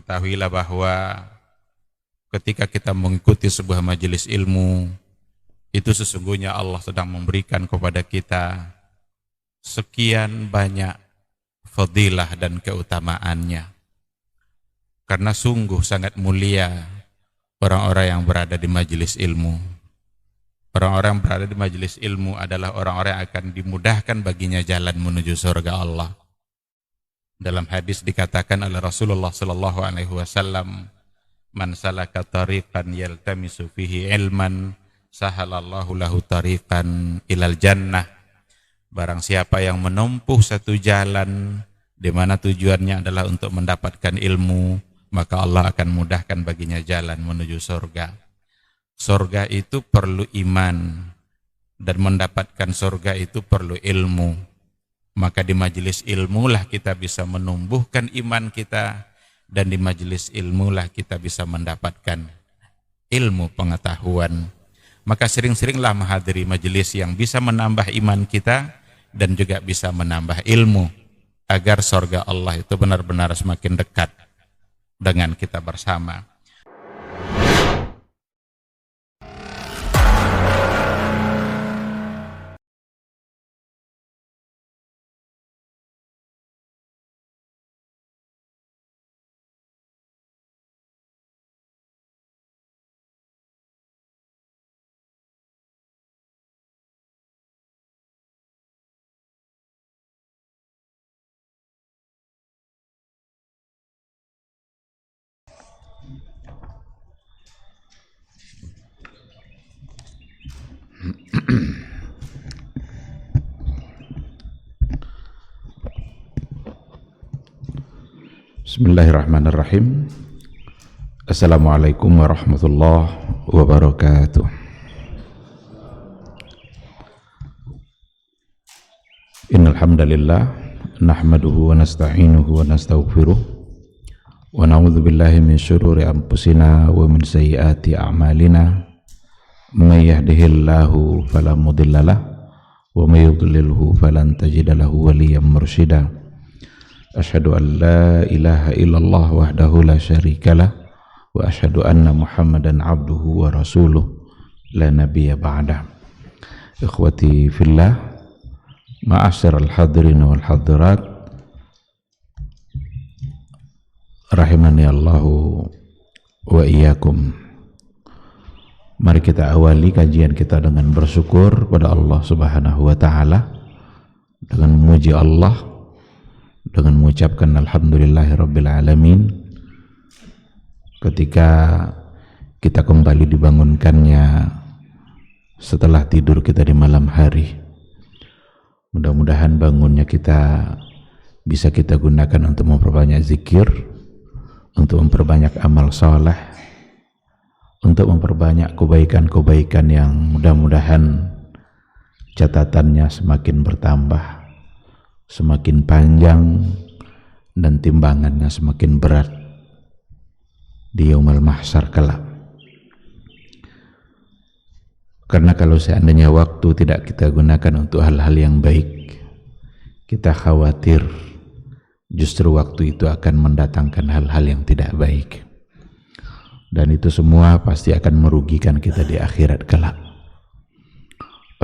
Ketahuilah bahwa ketika kita mengikuti sebuah majelis ilmu, itu sesungguhnya Allah sedang memberikan kepada kita sekian banyak fadilah dan keutamaannya. Karena sungguh sangat mulia orang-orang yang berada di majelis ilmu. Orang-orang yang berada di majelis ilmu adalah orang-orang yang akan dimudahkan baginya jalan menuju surga Allah. Dalam hadis dikatakan oleh Rasulullah sallallahu alaihi wasallam, "Man salaka tariqan yaltamisu fihi ilman, sahalallahu lahu tariqan ilal jannah." Barang siapa yang menempuh satu jalan di mana tujuannya adalah untuk mendapatkan ilmu, maka Allah akan mudahkan baginya jalan menuju surga. Surga itu perlu iman, dan mendapatkan surga itu perlu ilmu. Maka di majelis ilmulah kita bisa menumbuhkan iman kita, dan di majelis ilmulah kita bisa mendapatkan ilmu pengetahuan. Maka sering-seringlah menghadiri majelis yang bisa menambah iman kita dan juga bisa menambah ilmu, agar surga Allah itu benar-benar semakin dekat dengan kita bersama. Bismillahirrahmanirrahim. Assalamualaikum warahmatullahi wabarakatuh. Innal hamdalillah nahmaduhu wa nasta'inuhu wa nastaghfiruh wa na'udzu billahi min syururi anfusina wa min sayyiati a'malina. May yahdihillahu fala mudhillalah wa may yudlilhu falan tajida lahu waliyyan mursyida. Asyhadu an la ilaha illallah wahdahu la syarikalah wa asyhadu anna Muhammadan abduhu wa rasuluh la nabiyya ba'dah. Ikhwati fillah, ma'asyiral hadirin wal hadirat, rahimani Allahu wa iyyakum. Mari kita awali kajian kita dengan bersyukur pada Allah Subhanahu wa taala, dengan memuji Allah, dengan mengucapkan alhamdulillahirabbil alamin ketika kita kembali dibangunkannya setelah tidur kita di malam hari. Mudah-mudahan bangunnya kita bisa kita gunakan untuk memperbanyak zikir, untuk memperbanyak amal saleh, untuk memperbanyak kebaikan-kebaikan yang mudah-mudahan catatannya semakin bertambah, semakin panjang, dan timbangannya semakin berat di yaumul mahsyar kelak. Karena kalau seandainya waktu tidak kita gunakan untuk hal-hal yang baik, kita khawatir justru waktu itu akan mendatangkan hal-hal yang tidak baik, dan itu semua pasti akan merugikan kita di akhirat kelak.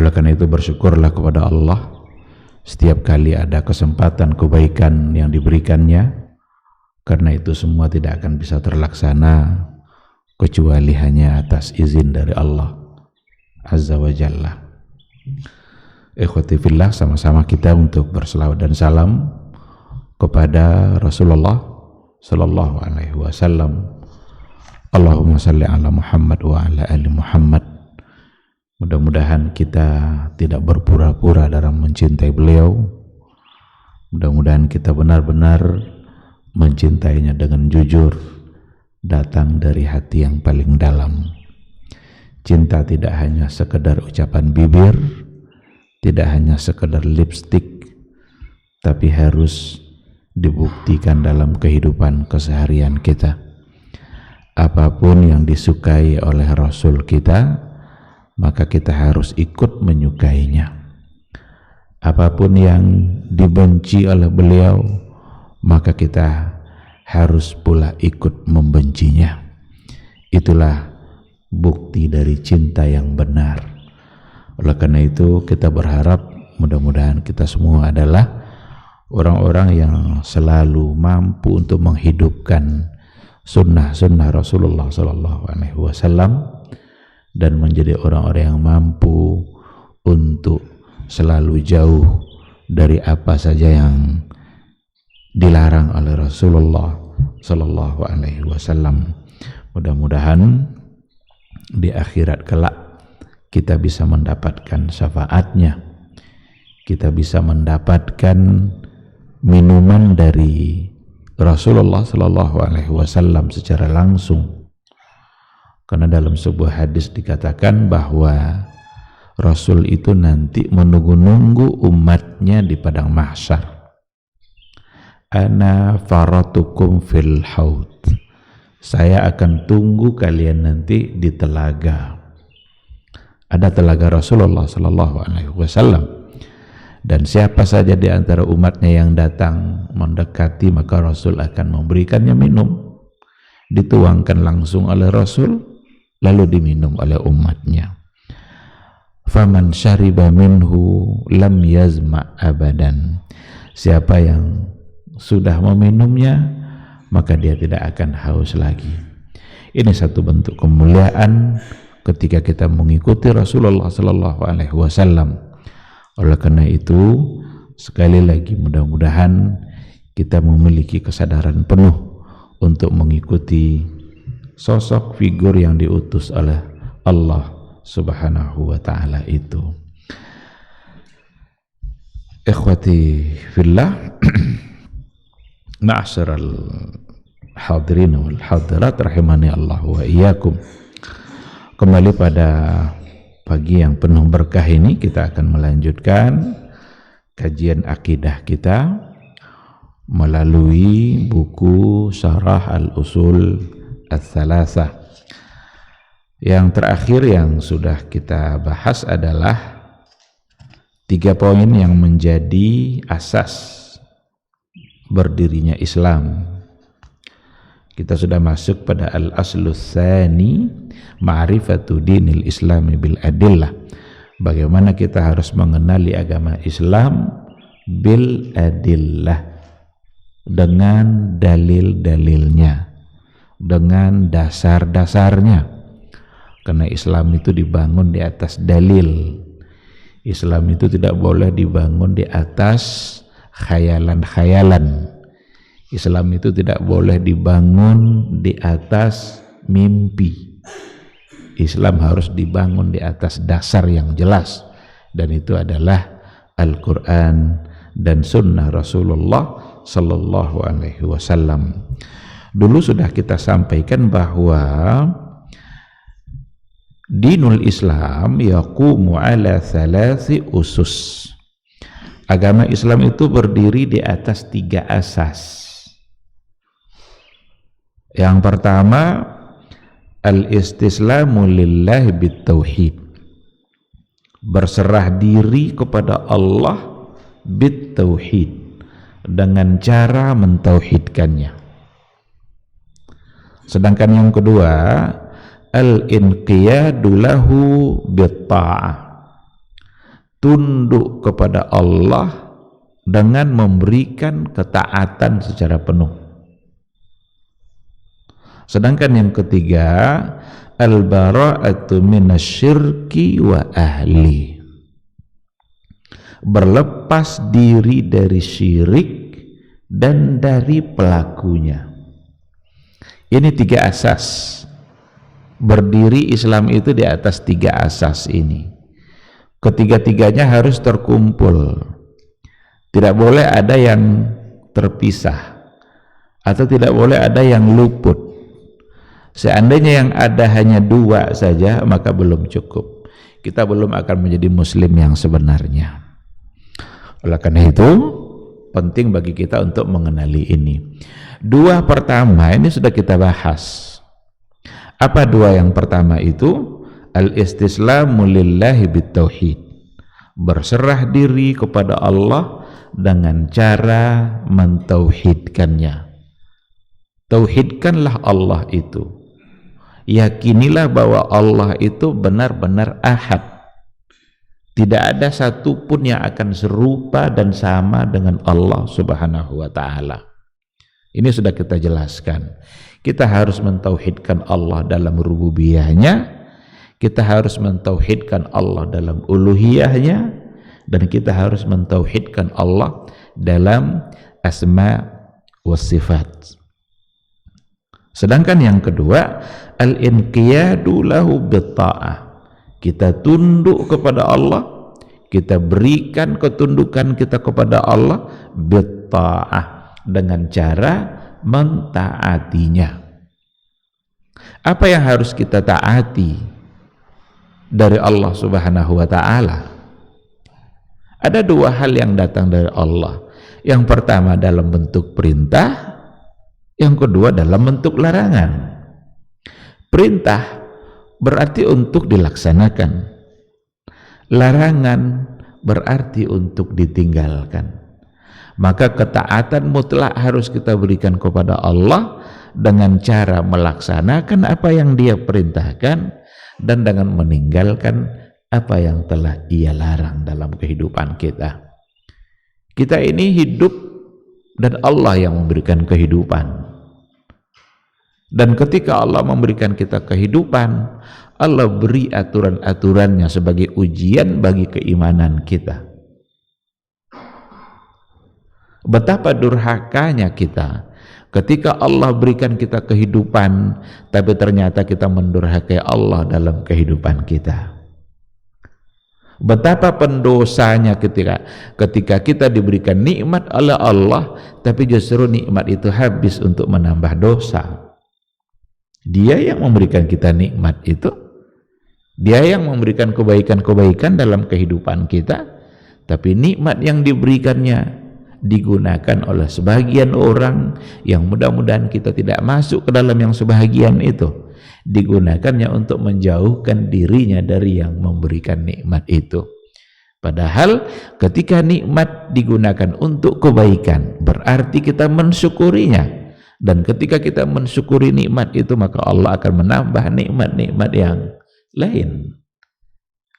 Oleh karena itu bersyukurlah kepada Allah setiap kali ada kesempatan kebaikan yang diberikannya, karena itu semua tidak akan bisa terlaksana kecuali hanya atas izin dari Allah Azza wa Jalla. Ikhwati fillah, sama-sama kita untuk berselawat dan salam kepada Rasulullah sallallahu alaihi wasallam. Allahumma salli ala Muhammad wa ala ali Muhammad. Mudah-mudahan kita tidak berpura-pura dalam mencintai beliau. Mudah-mudahan kita benar-benar mencintainya dengan jujur, datang dari hati yang paling dalam. Cinta tidak hanya sekedar ucapan bibir, tidak hanya sekedar lipstik, tapi harus dibuktikan dalam kehidupan keseharian kita. Apapun yang disukai oleh Rasul kita, maka kita harus ikut menyukainya. Apapun yang dibenci oleh beliau, maka kita harus pula ikut membencinya. Itulah bukti dari cinta yang benar. Oleh karena itu kita berharap mudah-mudahan kita semua adalah orang-orang yang selalu mampu untuk menghidupkan sunnah-sunnah Rasulullah SAW dan menjadi orang-orang yang mampu untuk selalu jauh dari apa saja yang dilarang oleh Rasulullah SAW. Mudah-mudahan di akhirat kelak kita bisa mendapatkan syafaatnya, kita bisa mendapatkan minuman dari Rasulullah SAW secara langsung. Karena dalam sebuah hadis dikatakan bahwa Rasul itu nanti menunggu-nunggu umatnya di padang mahsyar. Ana faratukum fil haud. Saya akan tunggu kalian nanti di telaga. Ada telaga Rasulullah SAW. Dan siapa saja di antara umatnya yang datang mendekati, maka Rasul akan memberikannya minum. Dituangkan langsung oleh Rasul, lalu diminum oleh umatnya. Faman syariba minhu lam yazma abadan. Siapa yang sudah meminumnya, maka dia tidak akan haus lagi. Ini satu bentuk kemuliaan ketika kita mengikuti Rasulullah SAW. Oleh karena itu, sekali lagi mudah-mudahan kita memiliki kesadaran penuh untuk mengikuti sosok figur yang diutus oleh Allah Subhanahu wa ta'ala itu. Ikhwati fillah, ma'asyiral hadirin wal hadirat rahimani Allah wa iyyakum. Kembali pada pagi yang penuh berkah ini kita akan melanjutkan kajian akidah kita melalui buku Syarah Al-Usul Ats-Tsalatsah. Yang terakhir yang sudah kita bahas adalah 3 poin yang menjadi asas berdirinya Islam. Kita sudah masuk pada al-aslu tsani, ma'rifatu dinil islami bil adillah. Bagaimana kita harus mengenali agama Islam bil adillah, dengan dalil-dalilnya, dengan dasar-dasarnya. Karena Islam itu dibangun di atas dalil. Islam itu tidak boleh dibangun di atas khayalan-khayalan. Islam itu tidak boleh dibangun di atas mimpi. Islam harus dibangun di atas dasar yang jelas, dan itu adalah Al-Quran dan Sunnah Rasulullah Sallallahu Alaihi Wasallam. Dulu sudah kita sampaikan bahwa Dinul Islam yaqumu ala thalathi usus. Agama Islam itu berdiri di atas 3 asas. Yang pertama, al-istislamu lillahi bit-tauhid. Berserah diri kepada Allah bit-tauhid, dengan cara mentauhidkannya. Sedangkan yang kedua, al-inqiyadu lahu bitta'ah. Tunduk kepada Allah dengan memberikan ketaatan secara penuh. Sedangkan yang ketiga, al-bara'atu minasyirki wa ahli. Berlepas diri dari syirik dan dari pelakunya. Ini 3 asas. Berdiri Islam itu di atas 3 asas ini. Ketiga-tiganya harus terkumpul. Tidak boleh ada yang terpisah, atau tidak boleh ada yang luput. Seandainya yang ada hanya 2 saja, maka belum cukup. Kita belum akan menjadi muslim yang sebenarnya. Oleh karena itu, penting bagi kita untuk mengenali ini. 2 pertama ini sudah kita bahas. Apa 2 yang pertama itu? Al-istislamu lillahi bit-tauhid. Berserah diri kepada Allah dengan cara mentauhidkannya. Tauhidkanlah Allah itu. Yakinilah bahwa Allah itu benar-benar ahad. Tidak ada satupun yang akan serupa dan sama dengan Allah Subhanahu wa ta'ala. Ini sudah kita jelaskan. Kita harus mentauhidkan Allah dalam rububiyahnya, kita harus mentauhidkan Allah dalam uluhiyahnya, dan kita harus mentauhidkan Allah dalam asma wa sifat. Sedangkan yang kedua, al-inqiyadu lahu bitta'ah. Kita tunduk kepada Allah, kita berikan ketundukan kita kepada Allah bitta'ah, dengan cara mentaatinya. Apa yang harus kita taati dari Allah Subhanahu wa ta'ala? Ada dua hal yang datang dari Allah. Yang pertama dalam bentuk perintah, yang kedua dalam bentuk larangan. Perintah berarti untuk dilaksanakan, larangan berarti untuk ditinggalkan. Maka ketaatan mutlak harus kita berikan kepada Allah dengan cara melaksanakan apa yang Dia perintahkan dan dengan meninggalkan apa yang telah Dia larang dalam kehidupan kita. Kita ini hidup dan Allah yang memberikan kehidupan. Dan ketika Allah memberikan kita kehidupan, Allah beri aturan-aturannya sebagai ujian bagi keimanan kita. Betapa durhakanya kita ketika Allah berikan kita kehidupan, tapi ternyata kita mendurhakai Allah dalam kehidupan kita. Betapa pendosanya ketika kita diberikan nikmat oleh Allah, tapi justru nikmat itu habis untuk menambah dosa. Dia yang memberikan kita nikmat itu, Dia yang memberikan kebaikan-kebaikan dalam kehidupan kita, tapi nikmat yang diberikannya digunakan oleh sebagian orang yang mudah-mudahan kita tidak masuk ke dalam yang sebahagian itu, digunakannya untuk menjauhkan dirinya dari yang memberikan nikmat itu. Padahal ketika nikmat digunakan untuk kebaikan, berarti kita mensyukurinya. Dan ketika kita mensyukuri nikmat itu, maka Allah akan menambah nikmat-nikmat yang lain.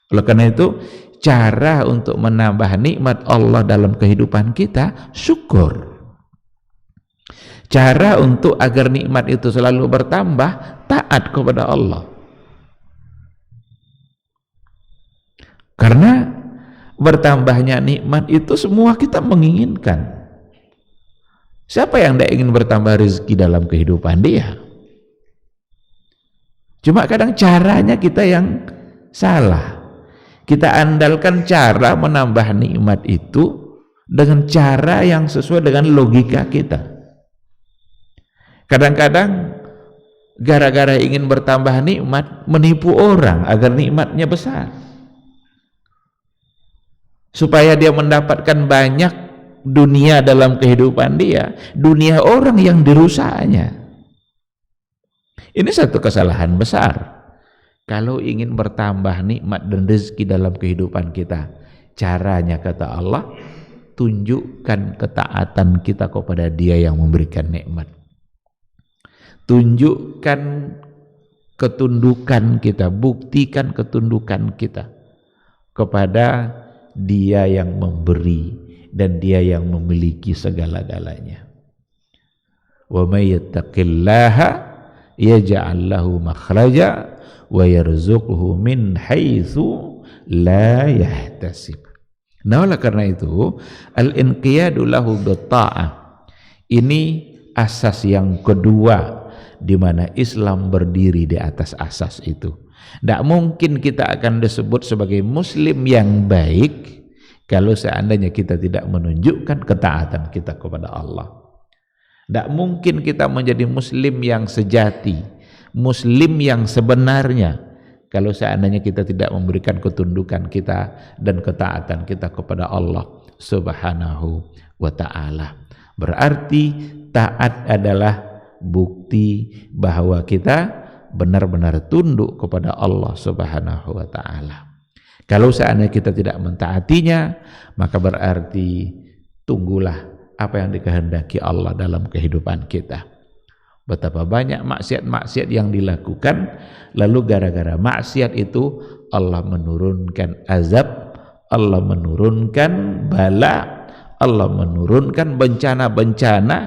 Oleh karena itu, cara untuk menambah nikmat Allah dalam kehidupan kita, syukur. Cara untuk agar nikmat itu selalu bertambah, taat kepada Allah. Karena bertambahnya nikmat itu semua kita menginginkan. Siapa yang tidak ingin bertambah rezeki dalam kehidupan dia? Cuma kadang caranya kita yang salah. Kita andalkan cara menambah nikmat itu dengan cara yang sesuai dengan logika kita. Kadang-kadang gara-gara ingin bertambah nikmat, menipu orang agar nikmatnya besar, supaya dia mendapatkan banyak dunia dalam kehidupan dia, dunia orang yang dirusaknya. Ini satu kesalahan besar. Kalau ingin bertambah nikmat dan rezeki dalam kehidupan kita, caranya kata Allah, tunjukkan ketaatan kita kepada Dia yang memberikan nikmat. Tunjukkan ketundukan kita, buktikan ketundukan kita kepada Dia yang memberi dan Dia yang memiliki segala-galanya. Wa may yattaqillaha yaj'al lahu makhraja wa yarzuqhu min haitsu la yahtasib. Nah, oleh karena itu, al-inqiyadu lahu bitta'ah. Ini asas yang kedua di mana Islam berdiri di atas asas itu. Tidak mungkin kita akan disebut sebagai muslim yang baik kalau seandainya kita tidak menunjukkan ketaatan kita kepada Allah. Tidak mungkin kita menjadi muslim yang sejati, muslim yang sebenarnya, kalau seandainya kita tidak memberikan ketundukan kita dan ketaatan kita kepada Allah Subhanahu wa ta'ala. Berarti taat adalah bukti bahwa kita benar-benar tunduk kepada Allah Subhanahu wa ta'ala. Kalau seandainya kita tidak mentaatinya, maka berarti tunggulah apa yang dikehendaki Allah dalam kehidupan kita. Betapa banyak maksiat-maksiat yang dilakukan, lalu gara-gara maksiat itu Allah menurunkan azab, Allah menurunkan bala, Allah menurunkan bencana-bencana,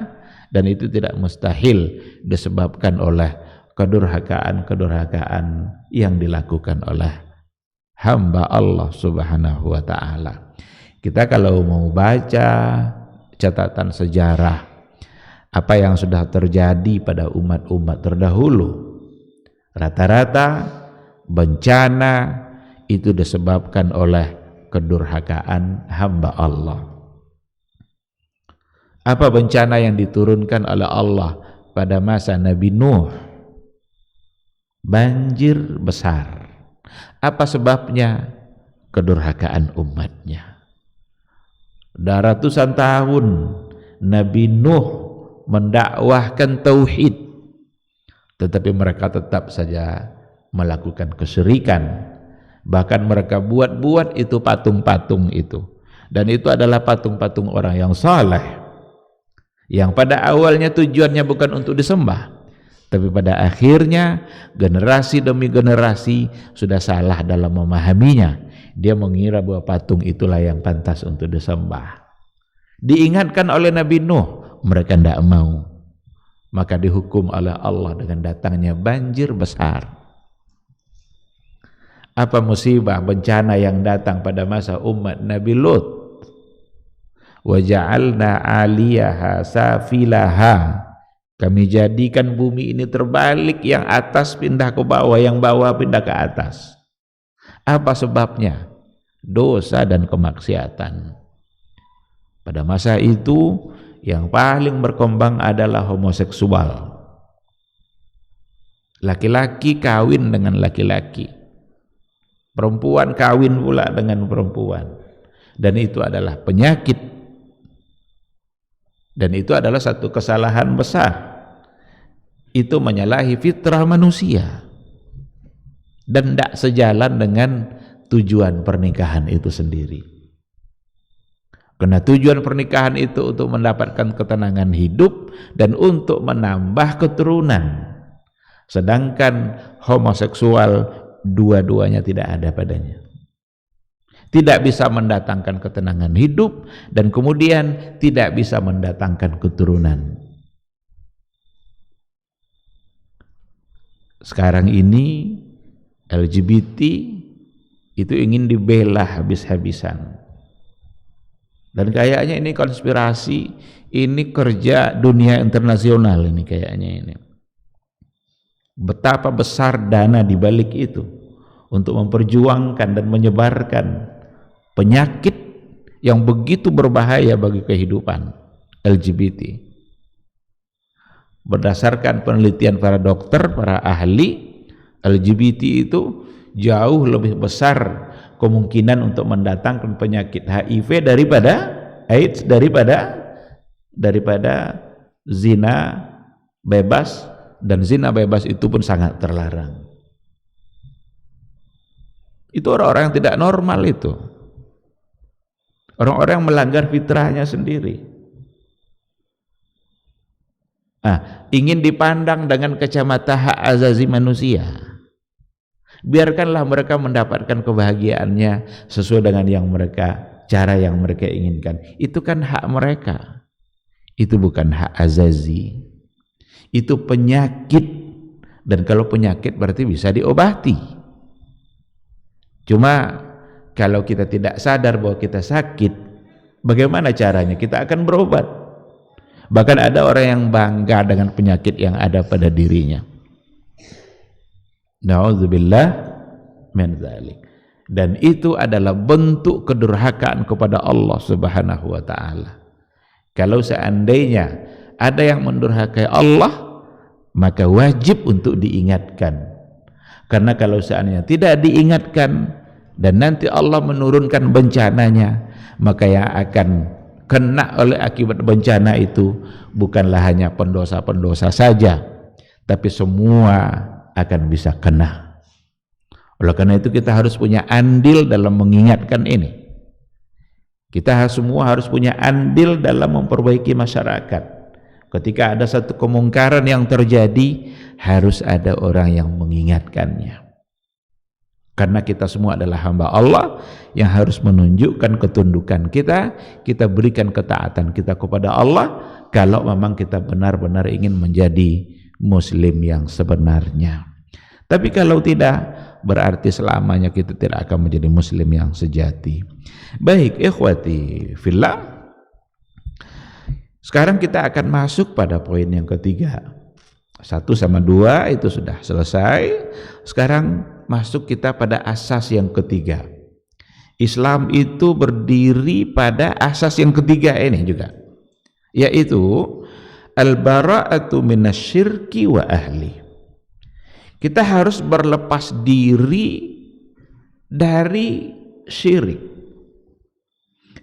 dan itu tidak mustahil disebabkan oleh kedurhakaan-kedurhakaan yang dilakukan oleh hamba Allah Subhanahu wa ta'ala. Kita kalau mau baca catatan sejarah apa yang sudah terjadi pada umat-umat terdahulu, rata-rata bencana itu disebabkan oleh kedurhakaan hamba Allah. Apa bencana yang diturunkan oleh Allah pada masa Nabi Nuh? Banjir besar. Apa sebabnya? Kedurhakaan umatnya. Sudah ratusan tahun Nabi Nuh mendakwahkan tauhid, tetapi mereka tetap saja melakukan kesyirikan. Bahkan mereka buat-buat itu patung-patung itu, dan itu adalah patung-patung orang yang saleh, yang pada awalnya tujuannya bukan untuk disembah, tapi pada akhirnya generasi demi generasi sudah salah dalam memahaminya. Dia mengira bahwa patung itulah yang pantas untuk disembah. Diingatkan oleh Nabi Nuh, mereka tidak mau. Maka dihukum oleh Allah dengan datangnya banjir besar. Apa musibah bencana yang datang pada masa umat Nabi Lut? Wa ja'alna 'aliyaha safilaha. Kami jadikan bumi ini terbalik, yang atas pindah ke bawah, yang bawah pindah ke atas. Apa sebabnya? Dosa dan kemaksiatan. Pada masa itu yang paling berkembang adalah homoseksual. Laki-laki kawin dengan laki-laki, perempuan kawin pula dengan perempuan, dan itu adalah penyakit, dan itu adalah satu kesalahan besar. Itu menyalahi fitrah manusia dan tidak sejalan dengan tujuan pernikahan itu sendiri. Karena tujuan pernikahan itu untuk mendapatkan ketenangan hidup dan untuk menambah keturunan. Sedangkan homoseksual dua-duanya tidak ada padanya. Tidak bisa mendatangkan ketenangan hidup dan kemudian tidak bisa mendatangkan keturunan. Sekarang ini LGBT itu ingin dibela habis-habisan. Dan kayaknya ini konspirasi, ini kerja dunia internasional ini kayaknya ini. Betapa besar dana di balik itu untuk memperjuangkan dan menyebarkan penyakit yang begitu berbahaya bagi kehidupan LGBT. Berdasarkan penelitian para dokter, para ahli, LGBT itu jauh lebih besar kemungkinan untuk mendatangkan penyakit HIV daripada AIDS, daripada zina bebas, dan zina bebas itu pun sangat terlarang. Itu orang-orang yang tidak normal itu. Orang-orang yang melanggar fitrahnya sendiri. Ingin dipandang dengan kacamata hak azazi manusia. Biarkanlah mereka mendapatkan kebahagiaannya sesuai dengan cara yang mereka inginkan. Itu kan hak mereka. Itu bukan hak azazi. Itu penyakit, dan kalau penyakit berarti bisa diobati. Cuma kalau kita tidak sadar bahwa kita sakit, bagaimana caranya? Kita akan berobat. Bahkan ada orang yang bangga dengan penyakit yang ada pada dirinya. Na'udzubillah min dzalik. Dan itu adalah bentuk kedurhakaan kepada Allah Subhanahu wa ta'ala. Kalau seandainya ada yang mendurhakai Allah, maka wajib untuk diingatkan. Karena kalau seandainya tidak diingatkan dan nanti Allah menurunkan bencananya, maka yang akan kena oleh akibat bencana itu bukanlah hanya pendosa-pendosa saja, tapi semua akan bisa kena. Oleh karena itu kita harus punya andil dalam mengingatkan ini. Kita semua harus punya andil dalam memperbaiki masyarakat. Ketika ada satu kemungkaran yang terjadi, harus ada orang yang mengingatkannya. Karena kita semua adalah hamba Allah yang harus menunjukkan ketundukan kita, kita berikan ketaatan kita kepada Allah kalau memang kita benar-benar ingin menjadi muslim yang sebenarnya. Tapi kalau tidak, berarti selamanya kita tidak akan menjadi muslim yang sejati. Baik, ikhwati fillah. Sekarang kita akan masuk pada poin yang ketiga. 1 sama 2 itu sudah selesai. Sekarang masuk kita pada asas yang ketiga. Islam itu berdiri pada asas yang ketiga ini juga, yaitu al-bara'atu minasyirki wa ahli. Kita harus berlepas diri dari syirik,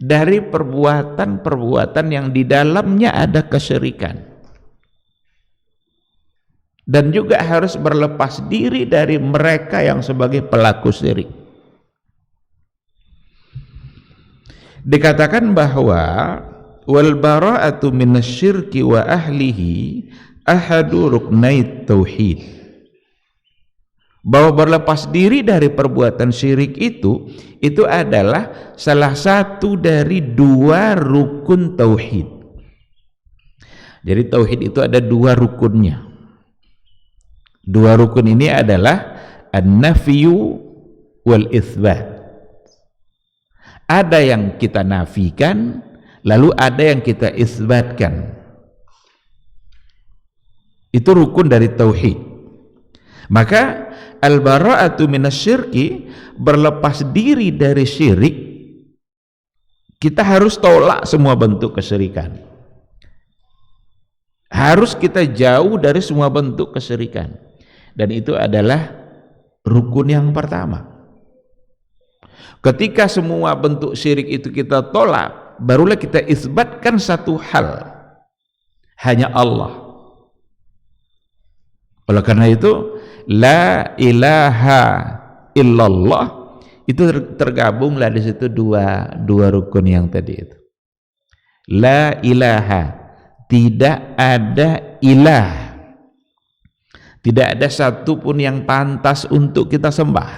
dari perbuatan-perbuatan yang di dalamnya ada kesyirikan, dan juga harus berlepas diri dari mereka yang sebagai pelaku syirik. Dikatakan bahwa wal bara'atu minasyirki wa ahlihi ahadu ruknait tauhid, bahwa berlepas diri dari perbuatan syirik itu adalah salah satu dari 2 rukun tauhid. Jadi tauhid itu ada 2 rukunnya. 2 rukun ini adalah an-nafyu wal itsbat. Ada yang kita nafikan, lalu ada yang kita isbatkan. Itu rukun dari tauhid. Maka al-bara'atu minasyirki, berlepas diri dari syirik, kita harus tolak semua bentuk kesyirikan. Harus kita jauh dari semua bentuk kesyirikan. Dan itu adalah rukun yang pertama. Ketika semua bentuk syirik itu kita tolak, barulah kita isbatkan satu hal, hanya Allah. Oleh karena itu, la ilaha illallah itu tergabunglah di situ dua rukun yang tadi itu. La ilaha, tidak ada ilah, tidak ada satupun yang pantas untuk kita sembah,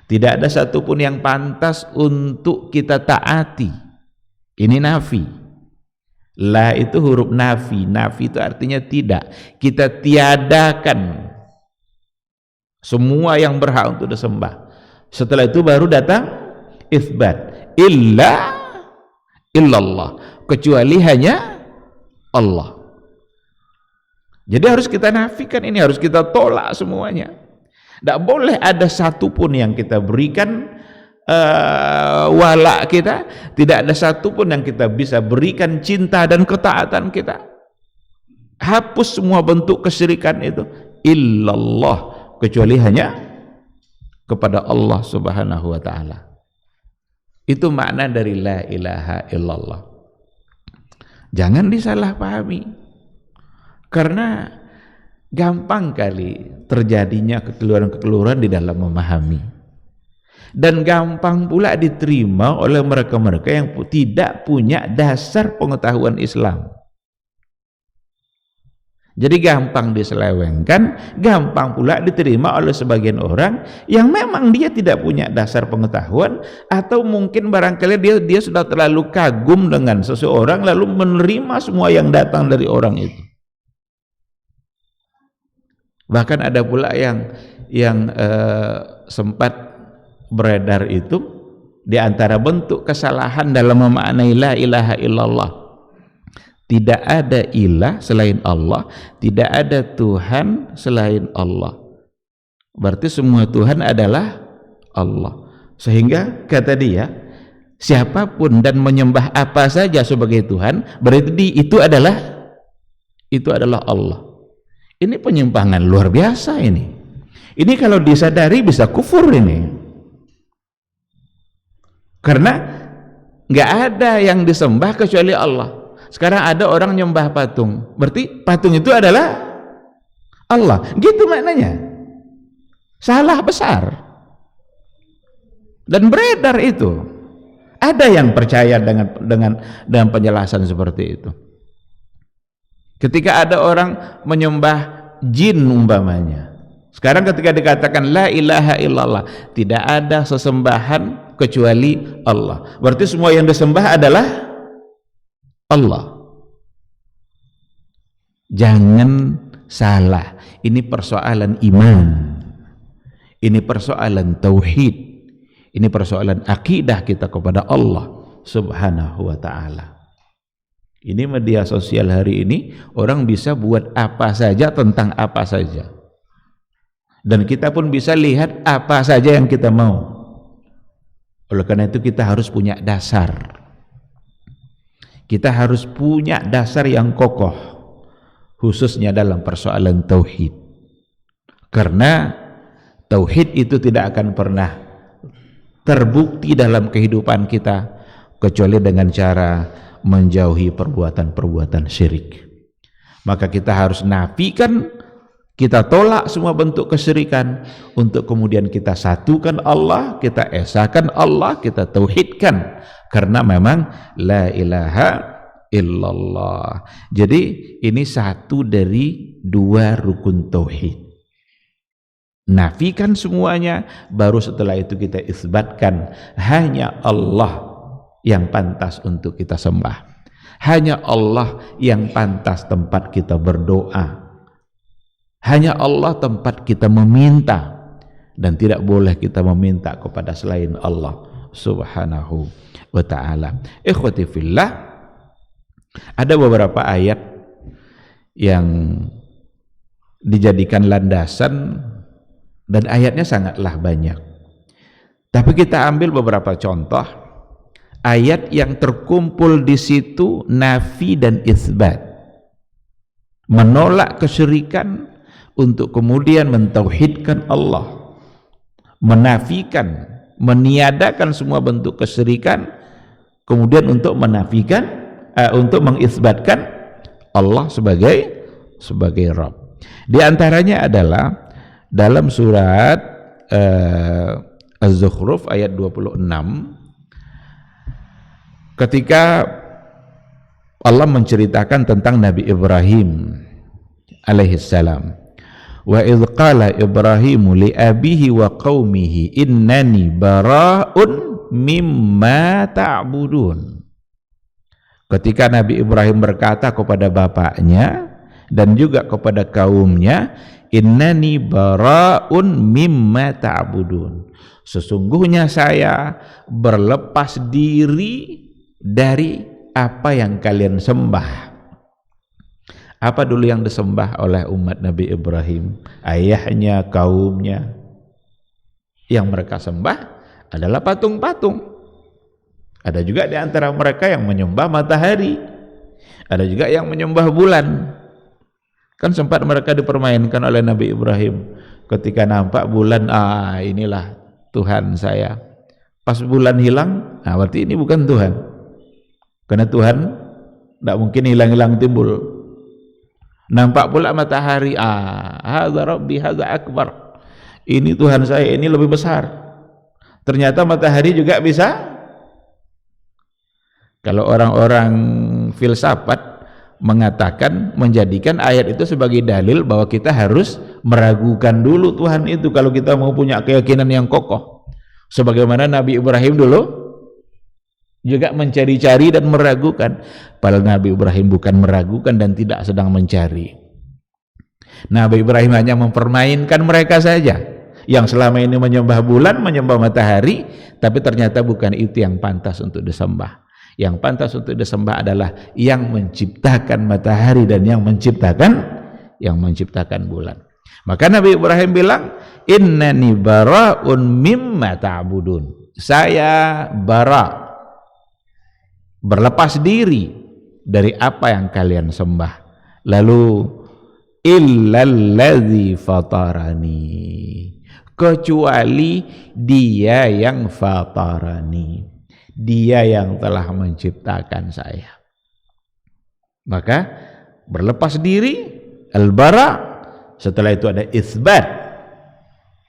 tidak ada satupun yang pantas untuk kita taati. Ini nafi. La itu huruf nafi. Nafi itu artinya tidak. Kita tiadakan semua yang berhak untuk disembah. Setelah itu baru datang itsbat. Illallah, kecuali hanya Allah. Jadi harus kita nafikan ini, harus kita tolak semuanya. Tidak boleh ada satupun yang kita berikan wala kita, tidak ada satupun yang kita bisa berikan cinta dan ketaatan kita. Hapus semua bentuk kesyirikan itu. Illallah, kecuali hanya kepada Allah Subhanahu wa ta'ala. Itu makna dari la ilaha illallah. Jangan disalahpahami, karena gampang kali terjadinya kekeliruan-kekeliruan di dalam memahami, dan gampang pula diterima oleh mereka-mereka yang tidak punya dasar pengetahuan Islam. Jadi gampang diselewengkan, gampang pula diterima oleh sebagian orang yang memang dia tidak punya dasar pengetahuan, atau mungkin barangkali dia sudah terlalu kagum dengan seseorang lalu menerima semua yang datang dari orang itu. Bahkan ada pula yang sempat beredar itu di antara bentuk kesalahan dalam memaknai la ilaha illallah. Tidak ada ilah selain Allah, tidak ada Tuhan selain Allah. Berarti semua Tuhan adalah Allah. Sehingga kata dia, siapapun dan menyembah apa saja sebagai Tuhan, berarti itu adalah Allah. Ini penyimpangan luar biasa ini. Ini kalau disadari bisa kufur ini. Karena nggak ada yang disembah kecuali Allah. Sekarang ada orang nyembah patung, berarti patung itu adalah Allah. Gitu maknanya. Salah besar. Dan beredar itu. Ada yang percaya dengan penjelasan seperti itu. Ketika ada orang menyembah jin umpamanya, sekarang ketika dikatakan la ilaha illallah, tidak ada sesembahan kecuali Allah, berarti semua yang disembah adalah Allah. Jangan salah, ini persoalan iman, ini persoalan tauhid, ini persoalan akidah kita kepada Allah Subhanahu wa ta'ala. Ini media sosial hari ini, orang bisa buat apa saja tentang apa saja, dan kita pun bisa lihat apa saja yang kita mau. Oleh karena itu kita harus punya dasar, kita harus punya dasar yang kokoh, khususnya dalam persoalan tauhid. Karena tauhid itu tidak akan pernah terbukti dalam kehidupan kita kecuali dengan cara menjauhi perbuatan-perbuatan syirik. Maka kita harus nafikan, kita tolak semua bentuk kesyirikan, untuk kemudian kita satukan Allah, kita esakan Allah, kita tauhidkan, karena memang la ilaha illallah. Jadi ini satu dari dua rukun tauhid. Nafikan semuanya, baru setelah itu kita isbatkan hanya Allah yang pantas untuk kita sembah, hanya Allah yang pantas tempat kita berdoa, hanya Allah tempat kita meminta, dan tidak boleh kita meminta kepada selain Allah Subhanahu wa ta'ala. Ikhwati fillah, ada beberapa ayat yang dijadikan landasan, dan ayatnya sangatlah banyak, tapi kita ambil beberapa contoh ayat yang terkumpul di situ nafi dan isbat, menolak kesyirikan untuk kemudian mentauhidkan Allah, menafikan, meniadakan semua bentuk kesyirikan, kemudian untuk menafikan, untuk mengisbatkan Allah sebagai Rabb. Di antaranya adalah dalam surat Az-Zukhruf ayat 26, ketika Allah menceritakan tentang Nabi Ibrahim alaihissalam, wa idh qala Ibrahimu li abihi wa qaumihi innani bara'un mimma ta'budun. Ketika Nabi Ibrahim berkata kepada bapaknya dan juga kepada kaumnya, innani bara'un mimma ta'budun, sesungguhnya saya berlepas diri dari apa yang kalian sembah. Apa dulu yang disembah oleh umat Nabi Ibrahim? Ayahnya, kaumnya. Yang mereka sembah adalah patung-patung. Ada juga di antara mereka yang menyembah matahari, ada juga yang menyembah bulan. Kan sempat mereka dipermainkan oleh Nabi Ibrahim ketika nampak bulan, inilah Tuhan saya. Pas bulan hilang, berarti ini bukan Tuhan, karena Tuhan tidak mungkin hilang-hilang timbul. Nampak pula matahari, hadza rabbi hadza akbar, ini Tuhan saya, ini lebih besar. Ternyata matahari juga bisa. Kalau orang-orang filsafat mengatakan, menjadikan ayat itu sebagai dalil bahwa kita harus meragukan dulu Tuhan itu kalau kita mau punya keyakinan yang kokoh, sebagaimana Nabi Ibrahim dulu juga mencari-cari dan meragukan. Padahal Nabi Ibrahim bukan meragukan dan tidak sedang mencari. Nabi Ibrahim hanya mempermainkan mereka saja yang selama ini menyembah bulan, menyembah matahari, tapi ternyata bukan itu yang pantas untuk disembah. Yang pantas untuk disembah adalah yang menciptakan matahari dan yang menciptakan bulan. Maka Nabi Ibrahim bilang, innani bara'un mimma ta'budun, saya bara, berlepas diri dari apa yang kalian sembah. Lalu illalladzi fatarani, kecuali dia yang fatarani, dia yang telah menciptakan saya. Maka berlepas diri, al-bara, setelah itu ada isbat,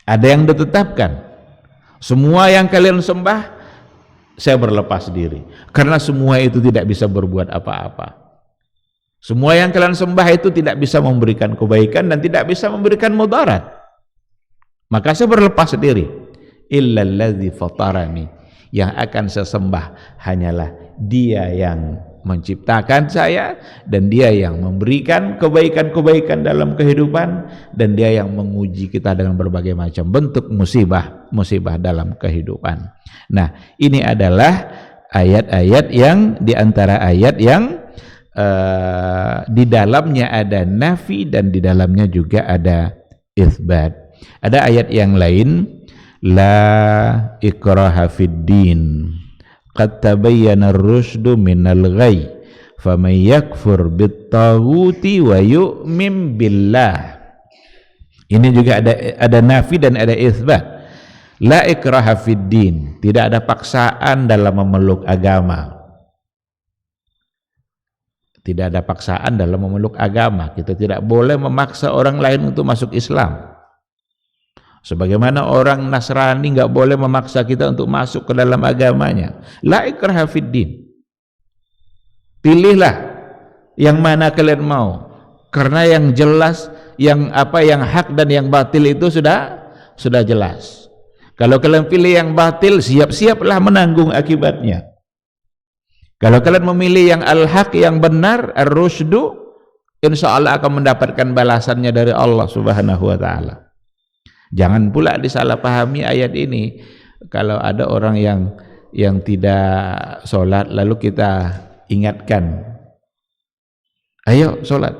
ada yang ditetapkan. Semua yang kalian sembah, saya berlepas diri, karena semua itu tidak bisa berbuat apa-apa. Semua yang kalian sembah itu tidak bisa memberikan kebaikan dan tidak bisa memberikan mudarat. Maka saya berlepas diri. Illallazi fatarani. Yang akan saya sembah hanyalah Dia yang menciptakan saya, dan Dia yang memberikan kebaikan-kebaikan dalam kehidupan, dan Dia yang menguji kita dengan berbagai macam bentuk musibah dalam kehidupan. Nah, ini adalah ayat-ayat yang diantara ayat yang di dalamnya ada nafi dan di dalamnya juga ada itsbat. Ada ayat yang lain, la ikraha fid din qad tabayyana ar-rusydu minal ghayy faman yakfur bit-taghuti wa yu'min billah. Ini juga ada nafi dan ada itsbat. La ikraha fid din, tidak ada paksaan dalam memeluk agama. Tidak ada paksaan dalam memeluk agama. Kita tidak boleh memaksa orang lain untuk masuk Islam. Sebagaimana orang Nasrani nggak boleh memaksa kita untuk masuk ke dalam agamanya. La ikraha fid din. Pilihlah yang mana kalian mau. Karena yang jelas, yang hak dan yang batil itu sudah jelas. Kalau kalian pilih yang batil, siap-siaplah menanggung akibatnya. Kalau kalian memilih yang al-haq, yang benar, ar-rusydu, insya Allah akan mendapatkan balasannya dari Allah Subhanahu wa ta'ala. Jangan pula disalahpahami ayat ini. Kalau ada orang yang tidak sholat, lalu kita ingatkan, ayo sholat.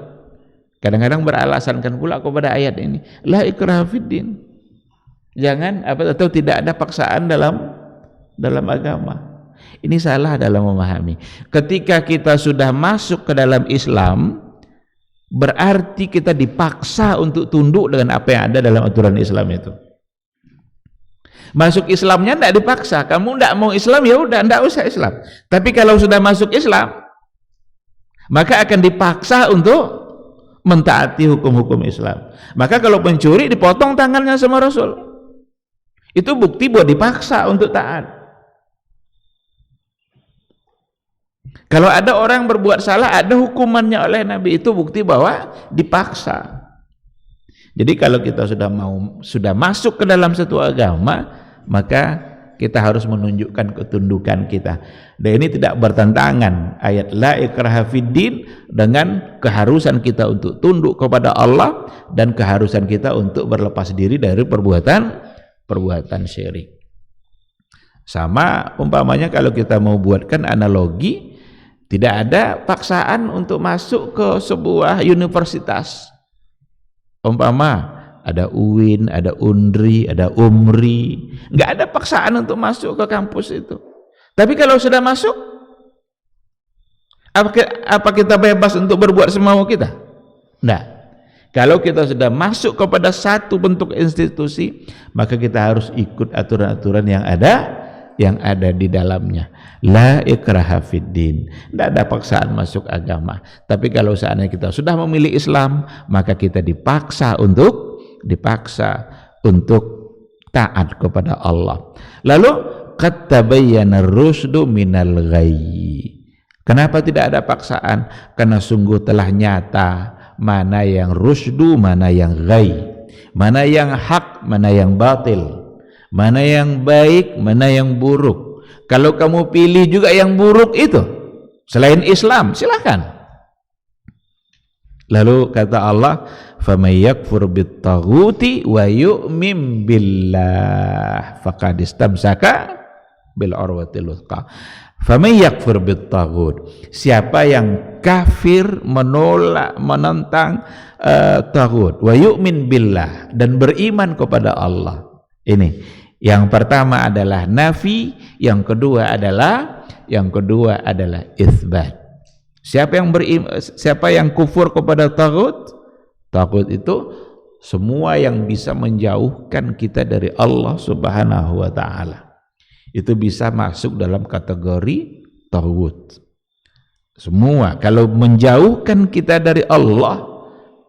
Kadang-kadang beralasankan pula kepada ayat ini, la ikraha fid din. Jangan atau tidak ada paksaan dalam agama. Ini salah dalam memahami. Ketika kita sudah masuk ke dalam Islam, berarti kita dipaksa untuk tunduk dengan apa yang ada dalam aturan Islam itu. Masuk Islamnya tidak dipaksa. Kamu tidak mau Islam, ya udah, tidak usah Islam. Tapi kalau sudah masuk Islam, maka akan dipaksa untuk mentaati hukum-hukum Islam. Maka kalau pencuri dipotong tangannya sama Rasul. Itu bukti bahwa dipaksa untuk taat. Kalau ada orang berbuat salah, ada hukumannya oleh Nabi, itu bukti bahwa dipaksa. Jadi kalau kita sudah masuk ke dalam satu agama, maka kita harus menunjukkan ketundukan kita. Dan ini tidak bertentangan ayat la ikraha fid din dengan keharusan kita untuk tunduk kepada Allah dan keharusan kita untuk berlepas diri dari perbuatan syirik. Sama umpamanya kalau kita mau buatkan analogi, tidak ada paksaan untuk masuk ke sebuah universitas. Umpama ada UIN, ada UNDRI, ada UMRI, nggak ada paksaan untuk masuk ke kampus itu. Tapi kalau sudah masuk, apa kita bebas untuk berbuat semau kita? Nah, kalau kita sudah masuk kepada satu bentuk institusi, maka kita harus ikut aturan-aturan yang ada di dalamnya. La ikraha fid din. Tidak ada paksaan masuk agama. Tapi kalau seandainya kita sudah memilih Islam, maka kita dipaksa untuk taat kepada Allah. Lalu qad tabayyana ar-rusydu minal ghayy. Kenapa tidak ada paksaan? Karena sungguh telah nyata mana yang rusdu, mana yang ghayy, mana yang hak, mana yang batil, mana yang baik, mana yang buruk. Kalau kamu pilih juga yang buruk itu selain Islam, silakan. Lalu kata Allah, faman yakfur bit-taghuti wa yu'min billah faqad istamsaka bil urwatil wuthqa. Faman yakfur bit-taghut, siapa yang kafir, menolak, menentang taghut, wa yu'min billah, dan beriman kepada Allah. Ini yang pertama adalah nafi, yang kedua adalah itsbat. Siapa yang kufur kepada taghut? Taghut itu semua yang bisa menjauhkan kita dari Allah Subhanahu wa taala. Itu bisa masuk dalam kategori taghut. Semua kalau menjauhkan kita dari Allah,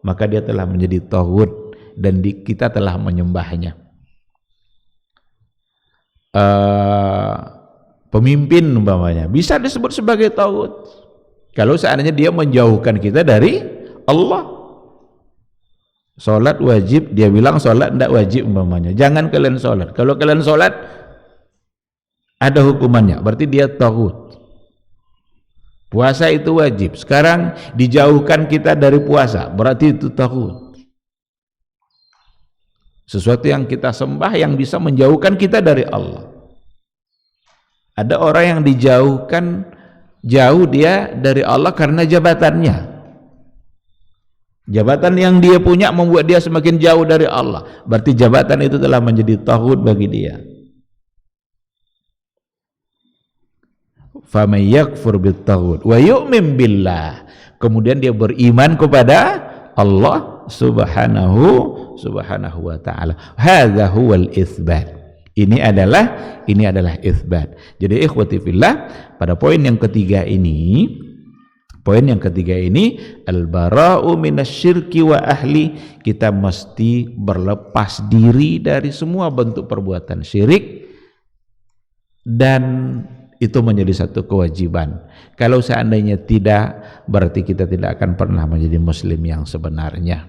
maka dia telah menjadi taghut dan kita telah menyembahnya. Pemimpin umpamanya bisa disebut sebagai taghut. Kalau seandainya dia menjauhkan kita dari Allah. Salat wajib, dia bilang salat tidak wajib umpamanya. Jangan kalian salat. Kalau kalian salat ada hukumannya, berarti dia taghut. Puasa itu wajib. Sekarang dijauhkan kita dari puasa, berarti itu taghut. Sesuatu yang kita sembah yang bisa menjauhkan kita dari Allah. Ada orang yang dijauhkan jauh dia dari Allah karena jabatannya. Jabatan yang dia punya membuat dia semakin jauh dari Allah. Berarti jabatan itu telah menjadi taghut bagi dia. Faman yakfur bit-taghut wa yu'min billah. Kemudian dia beriman kepada Allah subhanahu wa ta'ala. Hadza huwal itsbat. Ini adalah itsbat. Jadi ikhwati fillah, pada poin yang ketiga ini al-bara'u minasyirki wa ahli, kita mesti berlepas diri dari semua bentuk perbuatan syirik, dan itu menjadi satu kewajiban. Kalau seandainya tidak, berarti kita tidak akan pernah menjadi muslim yang sebenarnya.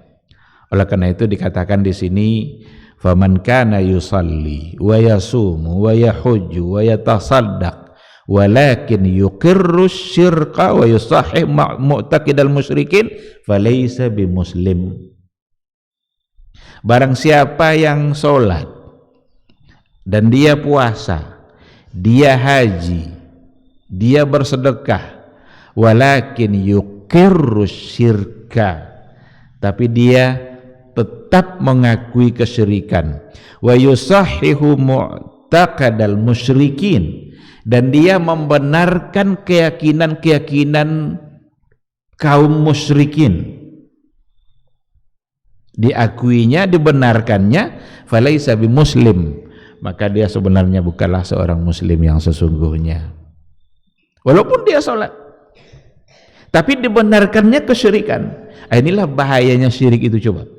Oleh karena itu dikatakan di sini, faman kana yusalli wa yasumu wa yahujju wa yatasaddaq walakin yuqirru syirqa wa yusahih mu'taqidal musyrikin falaysa bimuslim. Barang siapa yang sholat dan dia puasa, dia haji, dia bersedekah, walakin yuqirru syirka, tapi dia tetap mengakui kesyirikan, wa yusahihu mu'taqadal musyrikin, dan dia membenarkan keyakinan-keyakinan kaum musyrikin, diakuinya, dibenarkannya, falaisa bimuslim, maka dia sebenarnya bukanlah seorang muslim yang sesungguhnya. Walaupun dia sholat, tapi dibenarkannya kesyirikan. Inilah bahayanya syirik itu. Coba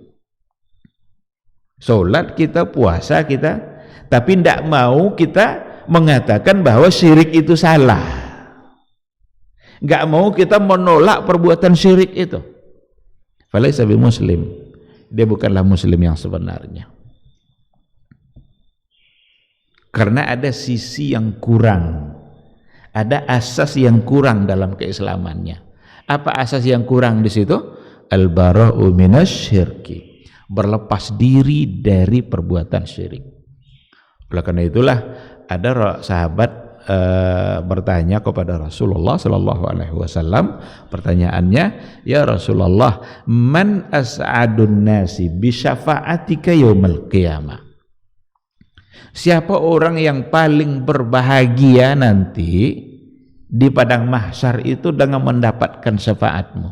sholat kita, puasa kita, tapi tidak mau kita mengatakan bahwa syirik itu salah. Enggak mau kita menolak perbuatan syirik itu. Falaisa bimuslim. Dia bukanlah muslim yang sebenarnya. Karena ada sisi yang kurang. Ada asas yang kurang dalam keislamannya. Apa asas yang kurang di situ? Al-bara'u minasyirki. Berlepas diri dari perbuatan syirik. Oleh karena itulah ada sahabat bertanya kepada Rasulullah sallallahu alaihi wasallam, pertanyaannya, ya Rasulullah, man as'adun nasi bi syafa'atika yaumil qiyamah? Siapa orang yang paling berbahagia nanti di padang mahsyar itu dengan mendapatkan syafaatmu?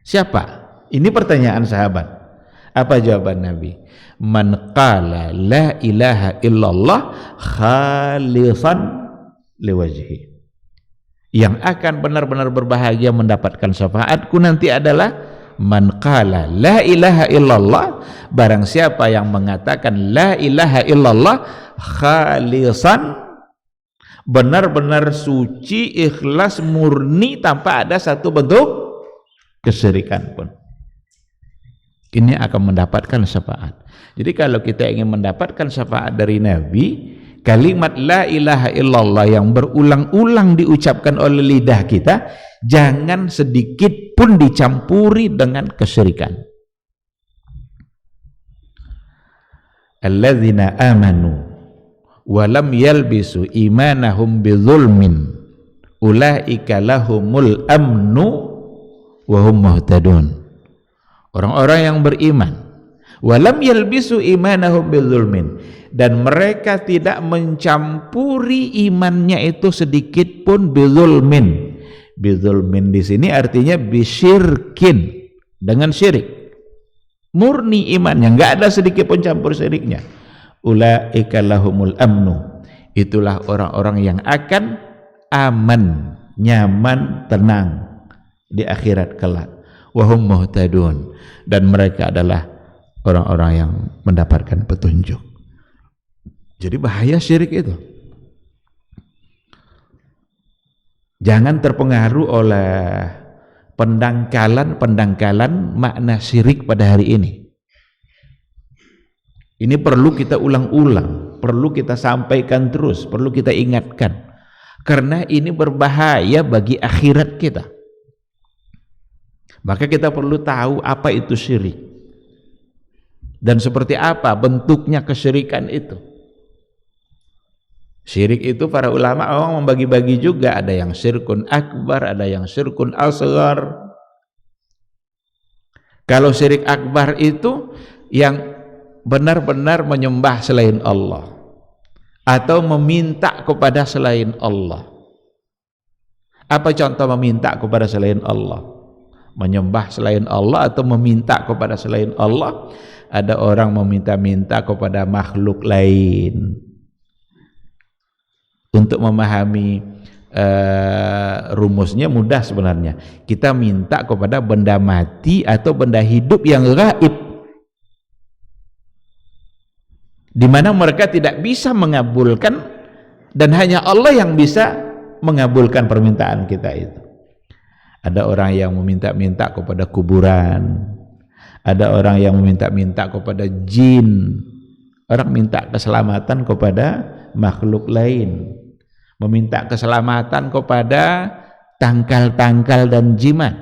Siapa? Ini pertanyaan sahabat. Apa jawaban Nabi? Man qala la ilaha illallah khalisan liwajhi. Yang akan benar-benar berbahagia mendapatkan syafaatku nanti adalah man qala la ilaha illallah, barang siapa yang mengatakan la ilaha illallah khalisan, benar-benar suci, ikhlas, murni, tanpa ada satu bentuk kesyirikan pun. Ini akan mendapatkan syafaat. Jadi kalau kita ingin mendapatkan syafaat dari Nabi, kalimat la ilaha illallah yang berulang-ulang diucapkan oleh lidah kita jangan sedikit pun dicampuri dengan kesyirikan. Alladzina amanu wa lam yalbisu imanahum bidzulmin ulaika lahumul amnu wa hum muhtadun. Orang-orang yang beriman, walam yalbisu imanahum bidzulmin, dan mereka tidak mencampuri imannya itu sedikit pun bidzulmin. Bidzulmin di sini artinya bisyirkin, dengan syirik. Murni imannya, enggak ada sedikit pun campur syiriknya. Ulaika lahumul amnu, itulah orang-orang yang akan aman, nyaman, tenang di akhirat kelak. Wahum muhtadun, dan mereka adalah orang-orang yang mendapatkan petunjuk. Jadi bahaya syirik itu. Jangan terpengaruh oleh pendangkalan makna syirik pada hari ini. Ini perlu kita ulang-ulang, perlu kita sampaikan terus, perlu kita ingatkan. Karena ini berbahaya bagi akhirat kita. Maka kita perlu tahu apa itu syirik. Dan seperti apa bentuknya kesyirikan itu. Syirik itu para ulama memang membagi-bagi juga, ada yang syirkun akbar, ada yang syirkun asghar. Kalau syirik akbar itu yang benar-benar menyembah selain Allah atau meminta kepada selain Allah. Apa contoh meminta kepada selain Allah? Menyembah selain Allah atau meminta kepada selain Allah? Ada orang meminta-minta kepada makhluk lain. Untuk memahami rumusnya mudah sebenarnya. Kita minta kepada benda mati atau benda hidup yang gaib, di mana mereka tidak bisa mengabulkan, dan hanya Allah yang bisa mengabulkan permintaan kita itu. Ada orang yang meminta-minta kepada kuburan, ada orang yang meminta-minta kepada jin, orang minta keselamatan kepada makhluk lain, meminta keselamatan kepada tangkal-tangkal dan jimat,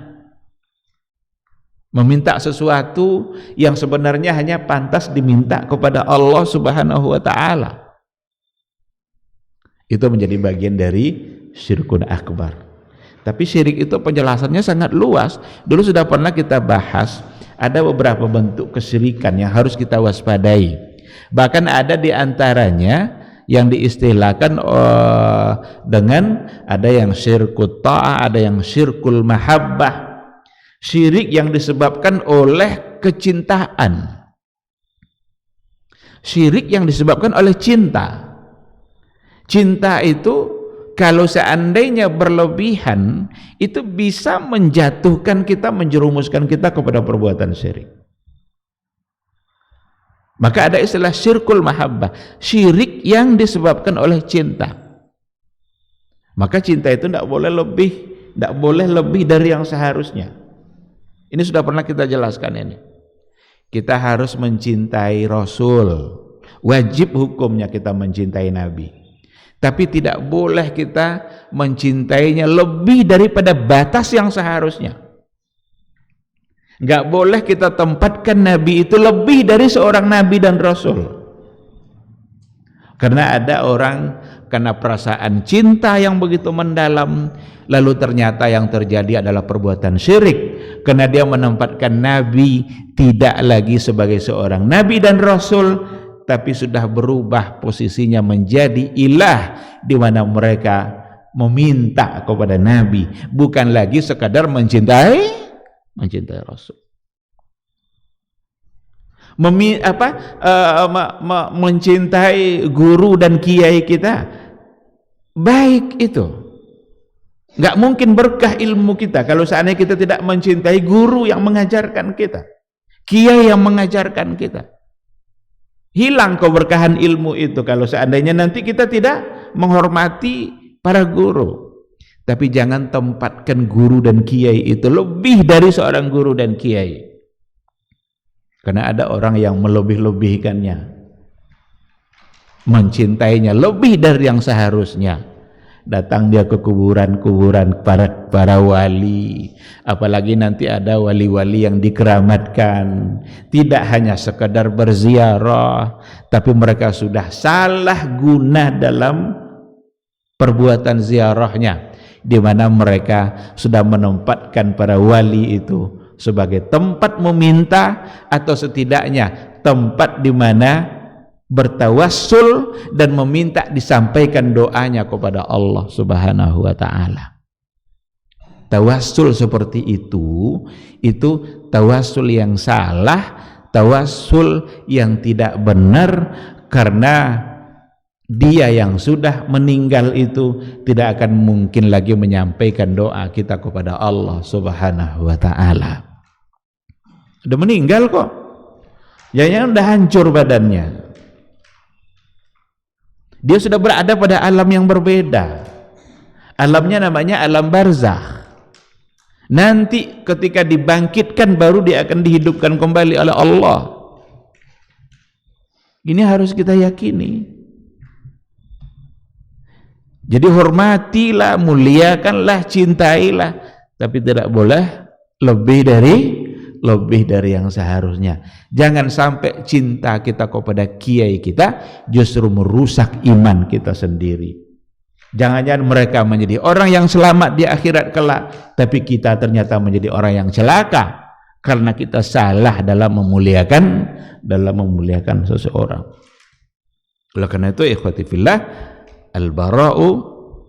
meminta sesuatu yang sebenarnya hanya pantas diminta kepada Allah Subhanahu wa ta'ala. Itu menjadi bagian dari syirkun akbar. Tapi syirik itu penjelasannya sangat luas. Dulu sudah pernah kita bahas, ada beberapa bentuk kesyirikan yang harus kita waspadai. Bahkan ada di antaranya yang diistilahkan dengan ada yang syirkut ta'ah, ada yang syirkul mahabbah. Syirik yang disebabkan oleh kecintaan, syirik yang disebabkan oleh cinta. Cinta itu kalau seandainya berlebihan, itu bisa menjatuhkan kita, menjerumuskan kita kepada perbuatan syirik. Maka ada istilah syirkul mahabbah, syirik yang disebabkan oleh cinta. Maka cinta itu tidak boleh lebih dari yang seharusnya. Ini sudah pernah kita jelaskan ini. Kita harus mencintai Rasul. Wajib hukumnya kita mencintai Nabi. Tapi tidak boleh kita mencintainya lebih daripada batas yang seharusnya. Enggak boleh kita tempatkan Nabi itu lebih dari seorang Nabi dan Rasul. Karena ada orang karena perasaan cinta yang begitu mendalam, lalu ternyata yang terjadi adalah perbuatan syirik. Karena dia menempatkan Nabi tidak lagi sebagai seorang Nabi dan Rasul, tapi sudah berubah posisinya menjadi ilah, di mana mereka meminta kepada Nabi, bukan lagi sekadar mencintai Rasul. Mencintai guru dan kiai kita, baik itu. Nggak mungkin berkah ilmu kita kalau seandainya kita tidak mencintai guru yang mengajarkan kita, kiai yang mengajarkan kita. Hilang keberkahan ilmu itu kalau seandainya nanti kita tidak menghormati para guru. Tapi jangan tempatkan guru dan kiai itu lebih dari seorang guru dan kiai. Karena ada orang yang melebih-lebihkannya, mencintainya lebih dari yang seharusnya. Datang dia ke kuburan-kuburan para wali, apalagi nanti ada wali-wali yang dikeramatkan, tidak hanya sekedar berziarah, tapi mereka sudah salah guna dalam perbuatan ziarahnya, di mana mereka sudah menempatkan para wali itu sebagai tempat meminta, atau setidaknya tempat di mana bertawassul dan meminta disampaikan doanya kepada Allah Subhanahu wa ta'ala. Tawassul seperti itu tawassul yang salah, tawassul yang tidak benar, karena dia yang sudah meninggal itu tidak akan mungkin lagi menyampaikan doa kita kepada Allah Subhanahu wa ta'ala. Udah meninggal kok, jangan udah hancur badannya. Dia sudah berada pada alam yang berbeda. Alamnya namanya alam barzakh. Nanti ketika dibangkitkan baru dia akan dihidupkan kembali oleh Allah. Ini harus kita yakini. Jadi hormatilah, muliakanlah, cintailah, tapi tidak boleh lebih dari yang seharusnya. Jangan sampai cinta kita kepada kiai kita justru merusak iman kita sendiri. Jangan-jangan mereka menjadi orang yang selamat di akhirat kelak, tapi kita ternyata menjadi orang yang celaka karena kita salah dalam memuliakan seseorang. Oleh karena itu ikhwati fillah, al-bara'u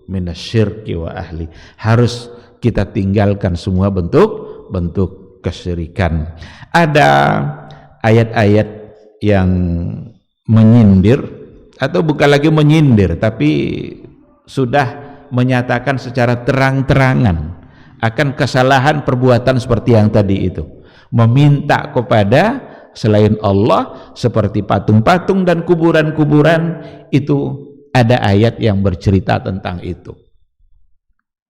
minasyirki wa ahli. Harus kita tinggalkan semua bentuk kesyirikan. Ada ayat-ayat yang menyindir, atau bukan lagi menyindir, tapi sudah menyatakan secara terang-terangan akan kesalahan perbuatan seperti yang tadi itu, meminta kepada selain Allah seperti patung-patung dan kuburan-kuburan. Itu ada ayat yang bercerita tentang itu,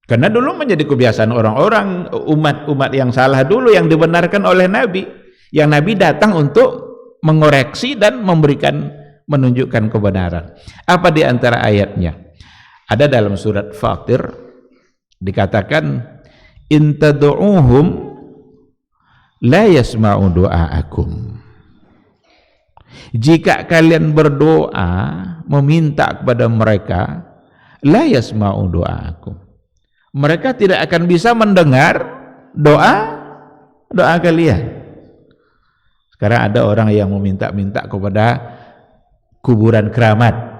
karena dulu menjadi kebiasaan orang-orang, umat yang salah dulu yang dibenarkan oleh Nabi, yang Nabi datang untuk mengoreksi dan menunjukkan kebenaran. Apa di antara ayatnya? Ada dalam surat Fatir dikatakan, in tad'uuhum la yasma'u du'aakum. Jika kalian berdoa meminta kepada mereka, la yasma'u du'aakum, mereka tidak akan bisa mendengar doa kalian. Sekarang ada orang yang meminta-minta kepada kuburan keramat.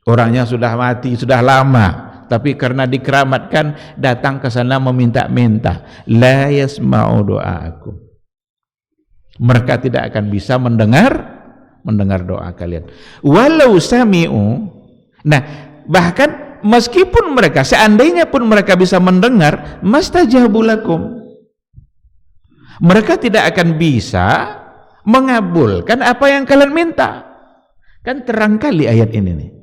Orangnya sudah mati, sudah lama, tapi karena dikeramatkan datang ke sana meminta-minta. La yasma'u du'aakum. Mereka tidak akan bisa mendengar doa kalian. Walau sami'u. Nah, bahkan meskipun mereka, seandainya pun mereka bisa mendengar, mastajabu lakum, mereka tidak akan bisa mengabulkan apa yang kalian minta. Kan terang kali ayat ini nih.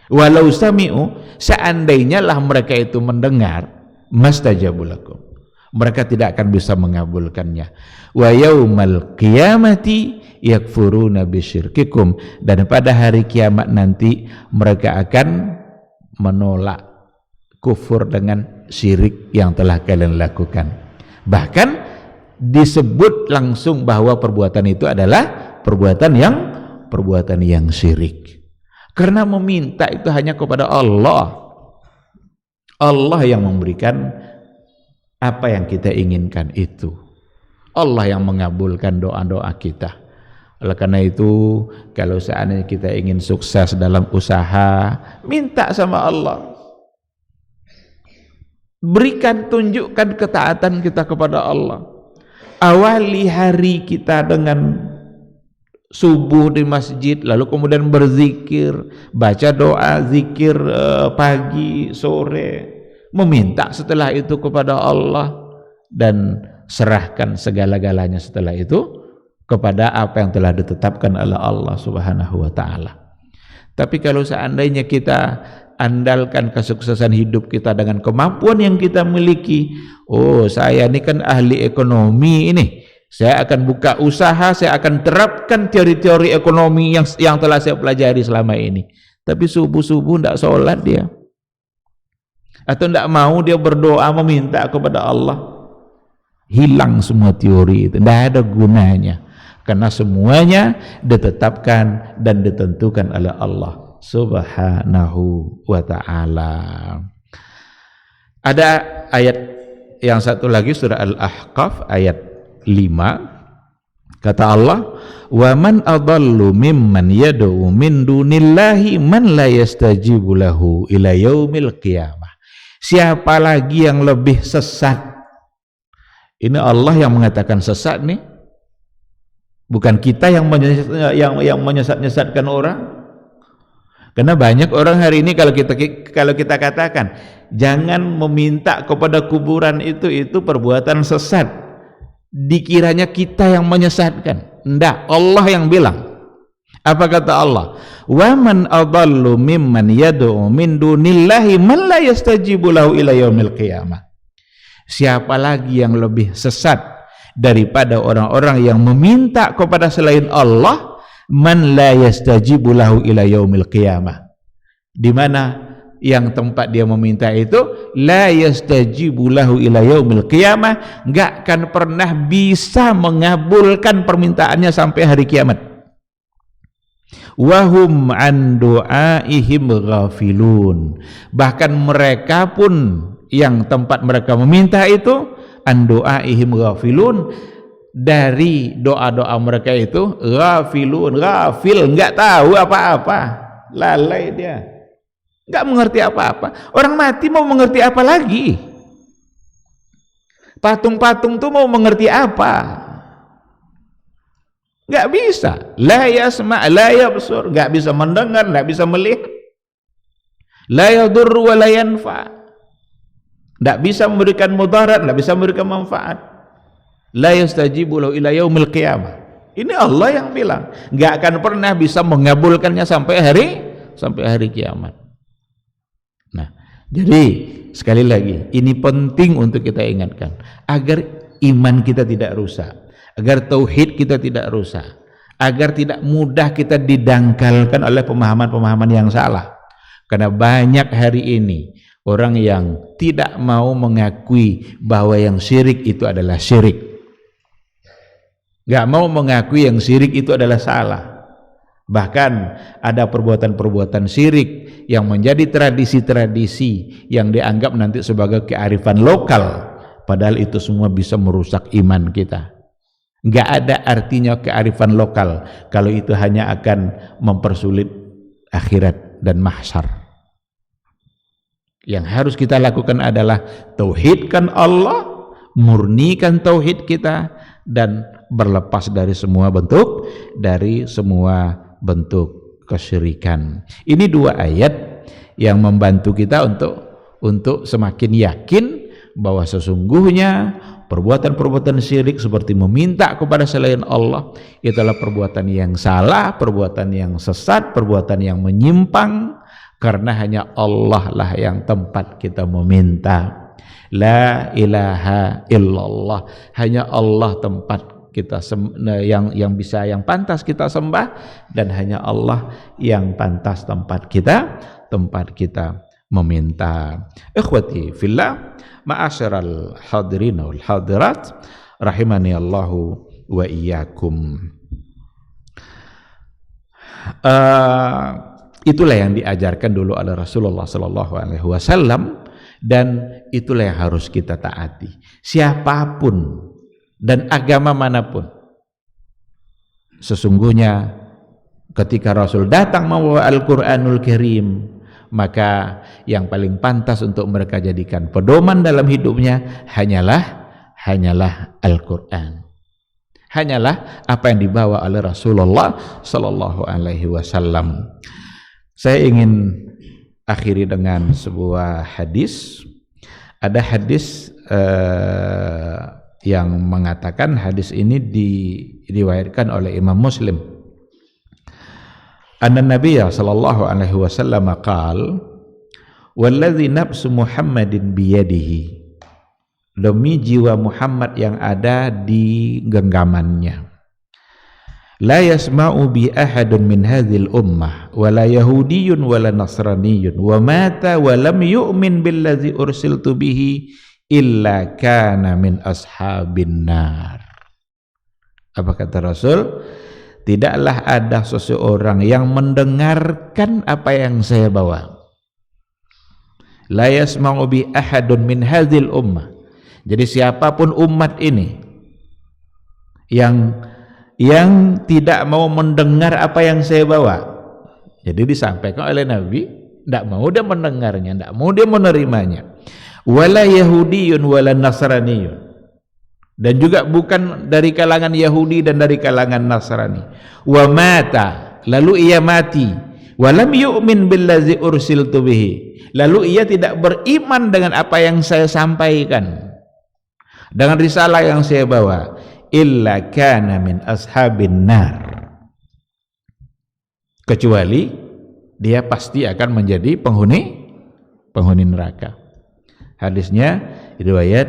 Walau sami'u, seandainya lah mereka itu mendengar, mastajabu lakum, mereka tidak akan bisa mengabulkannya. Wa yaumal qiyamati yakfuruna bisyirkikum, dan pada hari kiamat nanti mereka akan menolak, kufur dengan syirik yang telah kalian lakukan. Bahkan disebut langsung bahwa perbuatan itu adalah perbuatan yang syirik. Karena meminta itu hanya kepada Allah. Allah yang memberikan apa yang kita inginkan itu. Allah yang mengabulkan doa-doa kita. Oleh karena itu, kalau seandainya kita ingin sukses dalam usaha, minta sama Allah. Berikan, tunjukkan ketaatan kita kepada Allah. Awali hari kita dengan subuh di masjid, lalu kemudian berzikir, baca doa, zikir pagi, sore, meminta setelah itu kepada Allah, dan serahkan segala-galanya setelah itu kepada apa yang telah ditetapkan oleh Allah Subhanahu wa ta'ala. Tapi kalau seandainya kita andalkan kesuksesan hidup kita dengan kemampuan yang kita miliki, oh saya ini kan ahli ekonomi ini, saya akan buka usaha, saya akan terapkan teori-teori ekonomi yang telah saya pelajari selama ini. Tapi subuh-subuh tidak sholat dia, atau tidak mau dia berdoa meminta kepada Allah, hilang semua teori itu, tidak ada gunanya. Karena semuanya ditetapkan dan ditentukan oleh Allah Subhanahu wa ta'ala. Ada ayat yang satu lagi, surah Al-Ahqaf ayat 5, kata Allah, wa man adallu mimman yad'u min dunillahi man la yastajibu lahu ila yaumil qiyamah. Siapa lagi yang lebih sesat? Ini Allah yang mengatakan sesat nih, bukan kita yang menyesat-nyesatkan orang. Karena banyak orang hari ini kalau kita katakan jangan meminta kepada kuburan itu perbuatan sesat, dikiranya kita yang menyesatkan. Enggak, Allah yang bilang, Apa kata Allah? Wa man adallu mimman yad'u min dunillahi man la yastajibu lahu ila yaumil qiyamah. Siapa lagi yang lebih sesat daripada orang-orang yang meminta kepada selain Allah, man la yastajibu lahu ila yaumil qiyamah. Di mana yang tempat dia meminta itu la yastajibu lahu ila yaumil qiyamah, enggak akan pernah bisa mengabulkan permintaannya sampai hari kiamat. Wahum an du'aihim ghafilun, bahkan mereka pun yang tempat mereka meminta itu an du'aihim ghafilun, dari doa-doa mereka itu ghafilun, ghafil, enggak tahu apa-apa, lalai dia, enggak mengerti apa-apa. Orang mati mau mengerti apa lagi? Patung-patung tuh mau mengerti apa? Enggak bisa. La yasma' la yabsur, enggak bisa mendengar, enggak bisa melihat. La yadurru wa la yanfa', enggak bisa memberikan mudarat, enggak bisa memberikan manfaat. La yastajibu lahu ila yaumil qiyamah. Ini Allah yang bilang, enggak akan pernah bisa mengabulkannya sampai hari kiamat. Nah, jadi sekali lagi ini penting untuk kita ingatkan agar iman kita tidak rusak, agar tauhid kita tidak rusak, agar tidak mudah kita didangkalkan oleh pemahaman-pemahaman yang salah. Karena banyak hari ini orang yang tidak mau mengakui bahwa yang syirik itu adalah syirik, nggak mau mengakui yang syirik itu adalah salah. Bahkan ada perbuatan-perbuatan syirik yang menjadi tradisi-tradisi yang dianggap nanti sebagai kearifan lokal, padahal itu semua bisa merusak iman kita. Nggak ada artinya kearifan lokal kalau itu hanya akan mempersulit akhirat dan mahsyar. Yang harus kita lakukan adalah tauhidkan Allah, murnikan tauhid kita, dan berlepas dari semua bentuk kesyirikan. Ini dua ayat yang membantu kita untuk semakin yakin bahwa sesungguhnya perbuatan-perbuatan syirik seperti meminta kepada selain Allah itu adalah perbuatan yang salah, perbuatan yang sesat, perbuatan yang menyimpang, karena hanya Allah lah yang tempat kita meminta. La ilaha illallah, hanya Allah tempat kita yang pantas kita sembah, dan hanya Allah yang pantas tempat kita meminta. Ikhwati fillah, ma'asyiral hadirin wal hadirat, rahimani Allahu wa iyyakum. Itulah yang diajarkan dulu oleh Rasulullah sallallahu alaihi wasallam, dan itulah yang harus kita taati. Siapapun dan agama manapun, sesungguhnya ketika Rasul datang membawa Al-Qur'anul Karim, maka yang paling pantas untuk mereka jadikan pedoman dalam hidupnya hanyalah Al-Qur'an, hanyalah apa yang dibawa oleh Rasulullah sallallahu alaihi wasallam. Saya ingin akhiri dengan sebuah hadis. Ada hadis yang mengatakan, hadis ini diriwayatkan oleh Imam Muslim. Anna Nabiyya sallallahu alaihi wasallam qaal, "Walladzi nafsu Muhammadin biyadihi." Demi jiwa Muhammad yang ada di genggamannya. La yasma'u bi ahadun min hadhil ummah wala yahudiyyun wala nasraniyyun wa mata wa lam yu'min billadzi ursiltu bihi illa kana min ashabin nar. Apa kata Rasul? Tidaklah ada seseorang yang mendengarkan apa yang saya bawa. La yasma'u bi ahadun min hadhil ummah. Jadi siapapun umat ini yang tidak mau mendengar apa yang saya bawa, jadi disampaikan oleh Nabi, tidak mau dia mendengarnya, tidak mau dia menerimanya. Wala yahudiyyun wala nasraniyun, dan juga bukan dari kalangan Yahudi dan dari kalangan Nasrani. Wa mata, lalu ia mati. Walam yu'min billazi ursiltu bihi, lalu ia tidak beriman dengan apa yang saya sampaikan, dengan risalah yang saya bawa. Illa kana min ashabin nar, kecuali dia pasti akan menjadi penghuni neraka. Hadisnya riwayat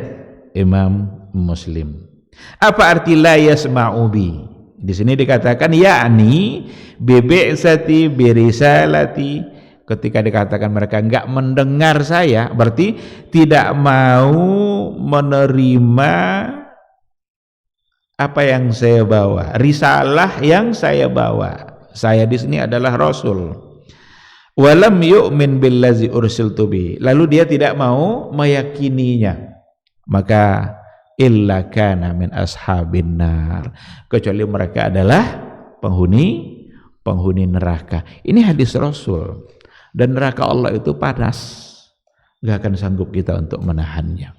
Imam Muslim. Apa arti la yasma'u bi? Di sini dikatakan yakni bibi'sati birisalati, ketika dikatakan mereka enggak mendengar saya, berarti tidak mau menerima apa yang saya bawa, risalah yang saya bawa. Saya di sini adalah rasul. Walam yu'min billazi ursiltu bi, lalu dia tidak mau meyakininya, maka illa kana min ashabin nar, kecuali mereka adalah penghuni neraka. Ini hadis Rasul, dan neraka Allah itu panas, gak akan sanggup kita untuk menahannya.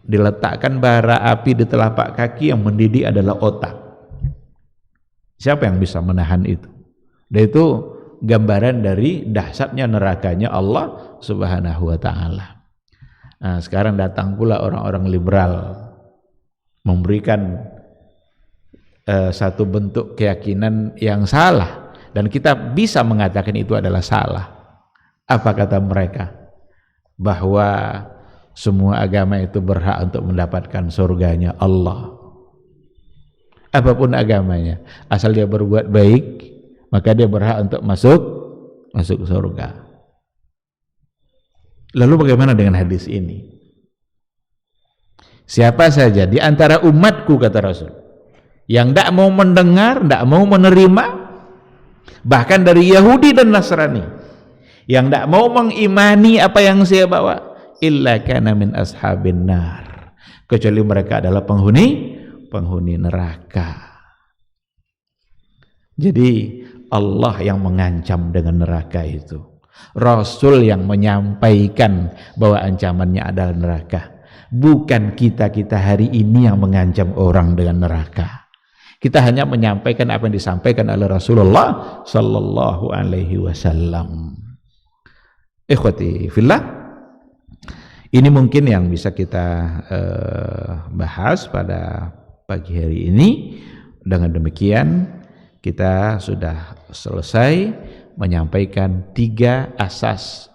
Diletakkan bara api di telapak kaki, yang mendidih adalah otak. Siapa yang bisa menahan itu? Dan itu gambaran dari dahsyatnya nerakanya Allah Subhanahu wa ta'ala. Nah, sekarang datang pula orang-orang liberal memberikan satu bentuk keyakinan yang salah, dan kita bisa mengatakan itu adalah salah. Apa kata mereka? Bahwa semua agama itu berhak untuk mendapatkan surganya Allah. Apapun agamanya, asal dia berbuat baik, maka dia berhak untuk masuk surga. Lalu bagaimana dengan hadis ini? Siapa saja di antara umatku, kata Rasul, yang tidak mau mendengar, tidak mau menerima, bahkan dari Yahudi dan Nasrani, yang tidak mau mengimani apa yang saya bawa, illa kana min ashabin nar, kecuali mereka adalah penghuni neraka. Jadi Allah yang mengancam dengan neraka itu, Rasul yang menyampaikan bahwa ancamannya adalah neraka, bukan kita hari ini yang mengancam orang dengan neraka. Kita hanya menyampaikan apa yang disampaikan oleh Rasulullah sallallahu alaihi wasallam. Ikhwati fillah, ini mungkin yang bisa kita bahas pada pagi hari ini. Dengan demikian kita sudah selesai menyampaikan 3 asas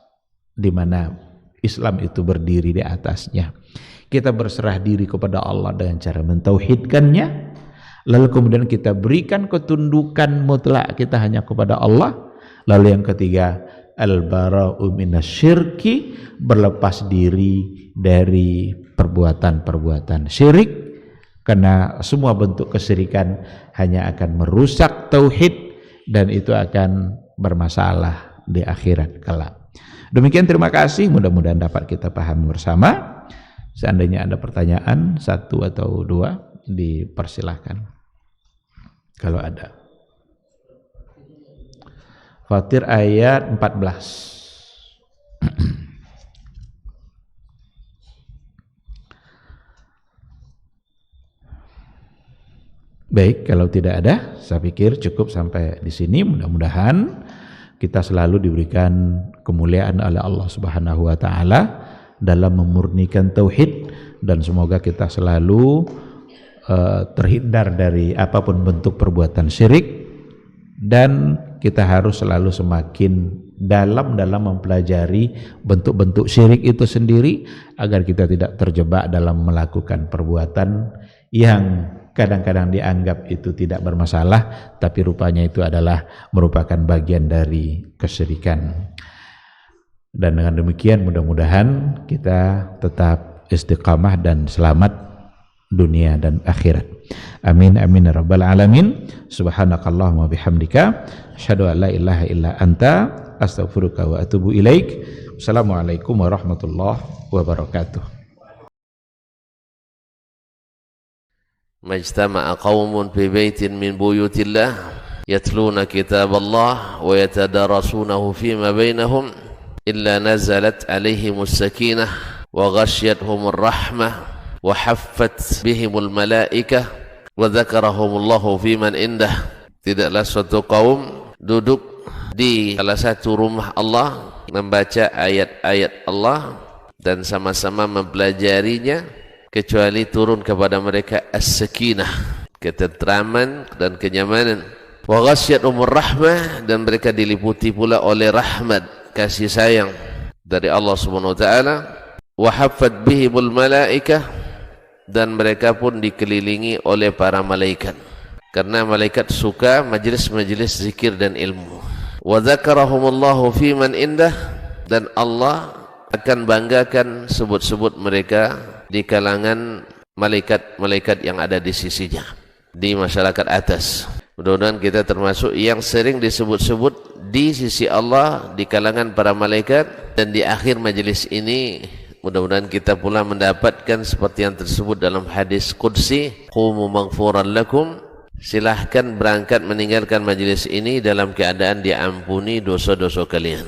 di mana Islam itu berdiri di atasnya. Kita berserah diri kepada Allah dengan cara mentauhidkannya, lalu kemudian kita berikan ketundukan mutlak kita hanya kepada Allah. Lalu yang ketiga, al-bara'u minasyirki, berlepas diri dari perbuatan-perbuatan syirik, karena semua bentuk kesyirikan hanya akan merusak tauhid, dan itu akan bermasalah di akhirat kelak. Demikian, terima kasih, mudah-mudahan dapat kita pahami bersama. Seandainya ada pertanyaan 1 atau 2, dipersilahkan kalau ada. Fatir ayat 14. Baik, kalau tidak ada, saya pikir cukup sampai di sini. Mudah-mudahan kita selalu diberikan kemuliaan oleh Allah Subhanahu wa ta'ala dalam memurnikan tauhid, dan semoga kita selalu terhindar dari apapun bentuk perbuatan syirik, dan kita harus selalu semakin dalam mempelajari bentuk-bentuk syirik itu sendiri, agar kita tidak terjebak dalam melakukan perbuatan yang kadang-kadang dianggap itu tidak bermasalah, tapi rupanya itu adalah merupakan bagian dari kesyirikan. Dan dengan demikian mudah-mudahan kita tetap istiqamah dan selamat dunia dan akhirat. Amin amin ya rabbal alamin. Subhanakallahumma bihamdika asyhadu an la ilaha illa anta astaghfiruka wa atubu ilaik. Assalamualaikum warahmatullahi wabarakatuh. Majtama'a qaumun fi baitin min buyutillah yatluna kitab Allah wa yatadarasunahu fima bainahum illa nazalat alaihimus sakinah wa ghasyiyatuhumur rahmah wa haffat bihimul malaikah wa dzakarahumullahu fiman indah. Tidaklah suatu kaum duduk di salah satu rumah Allah, membaca ayat-ayat Allah dan sama-sama mempelajarinya, kecuali turun kepada mereka as-sakinah, ketentraman dan kenyamanan, Wa ghasyiyatuhumur rahmah, dan mereka diliputi pula oleh rahmat, kasih sayang dari Allah Subhanahu wa taala. Wa haffat bihimul malaikah, dan mereka pun dikelilingi oleh para malaikat, karena malaikat suka majlis-majlis zikir dan ilmu. Wa dzakarahumullahu fi man indah, dan Allah akan banggakan sebut-sebut mereka di kalangan malaikat-malaikat yang ada di sisinya, di masyarakat atas. Mudah-mudahan kita termasuk yang sering disebut-sebut di sisi Allah di kalangan para malaikat, dan di akhir majelis ini mudah-mudahan kita pula mendapatkan seperti yang tersebut dalam hadis qudsi, qumu maghfuran lakum, silahkan berangkat meninggalkan majelis ini dalam keadaan diampuni dosa-dosa kalian.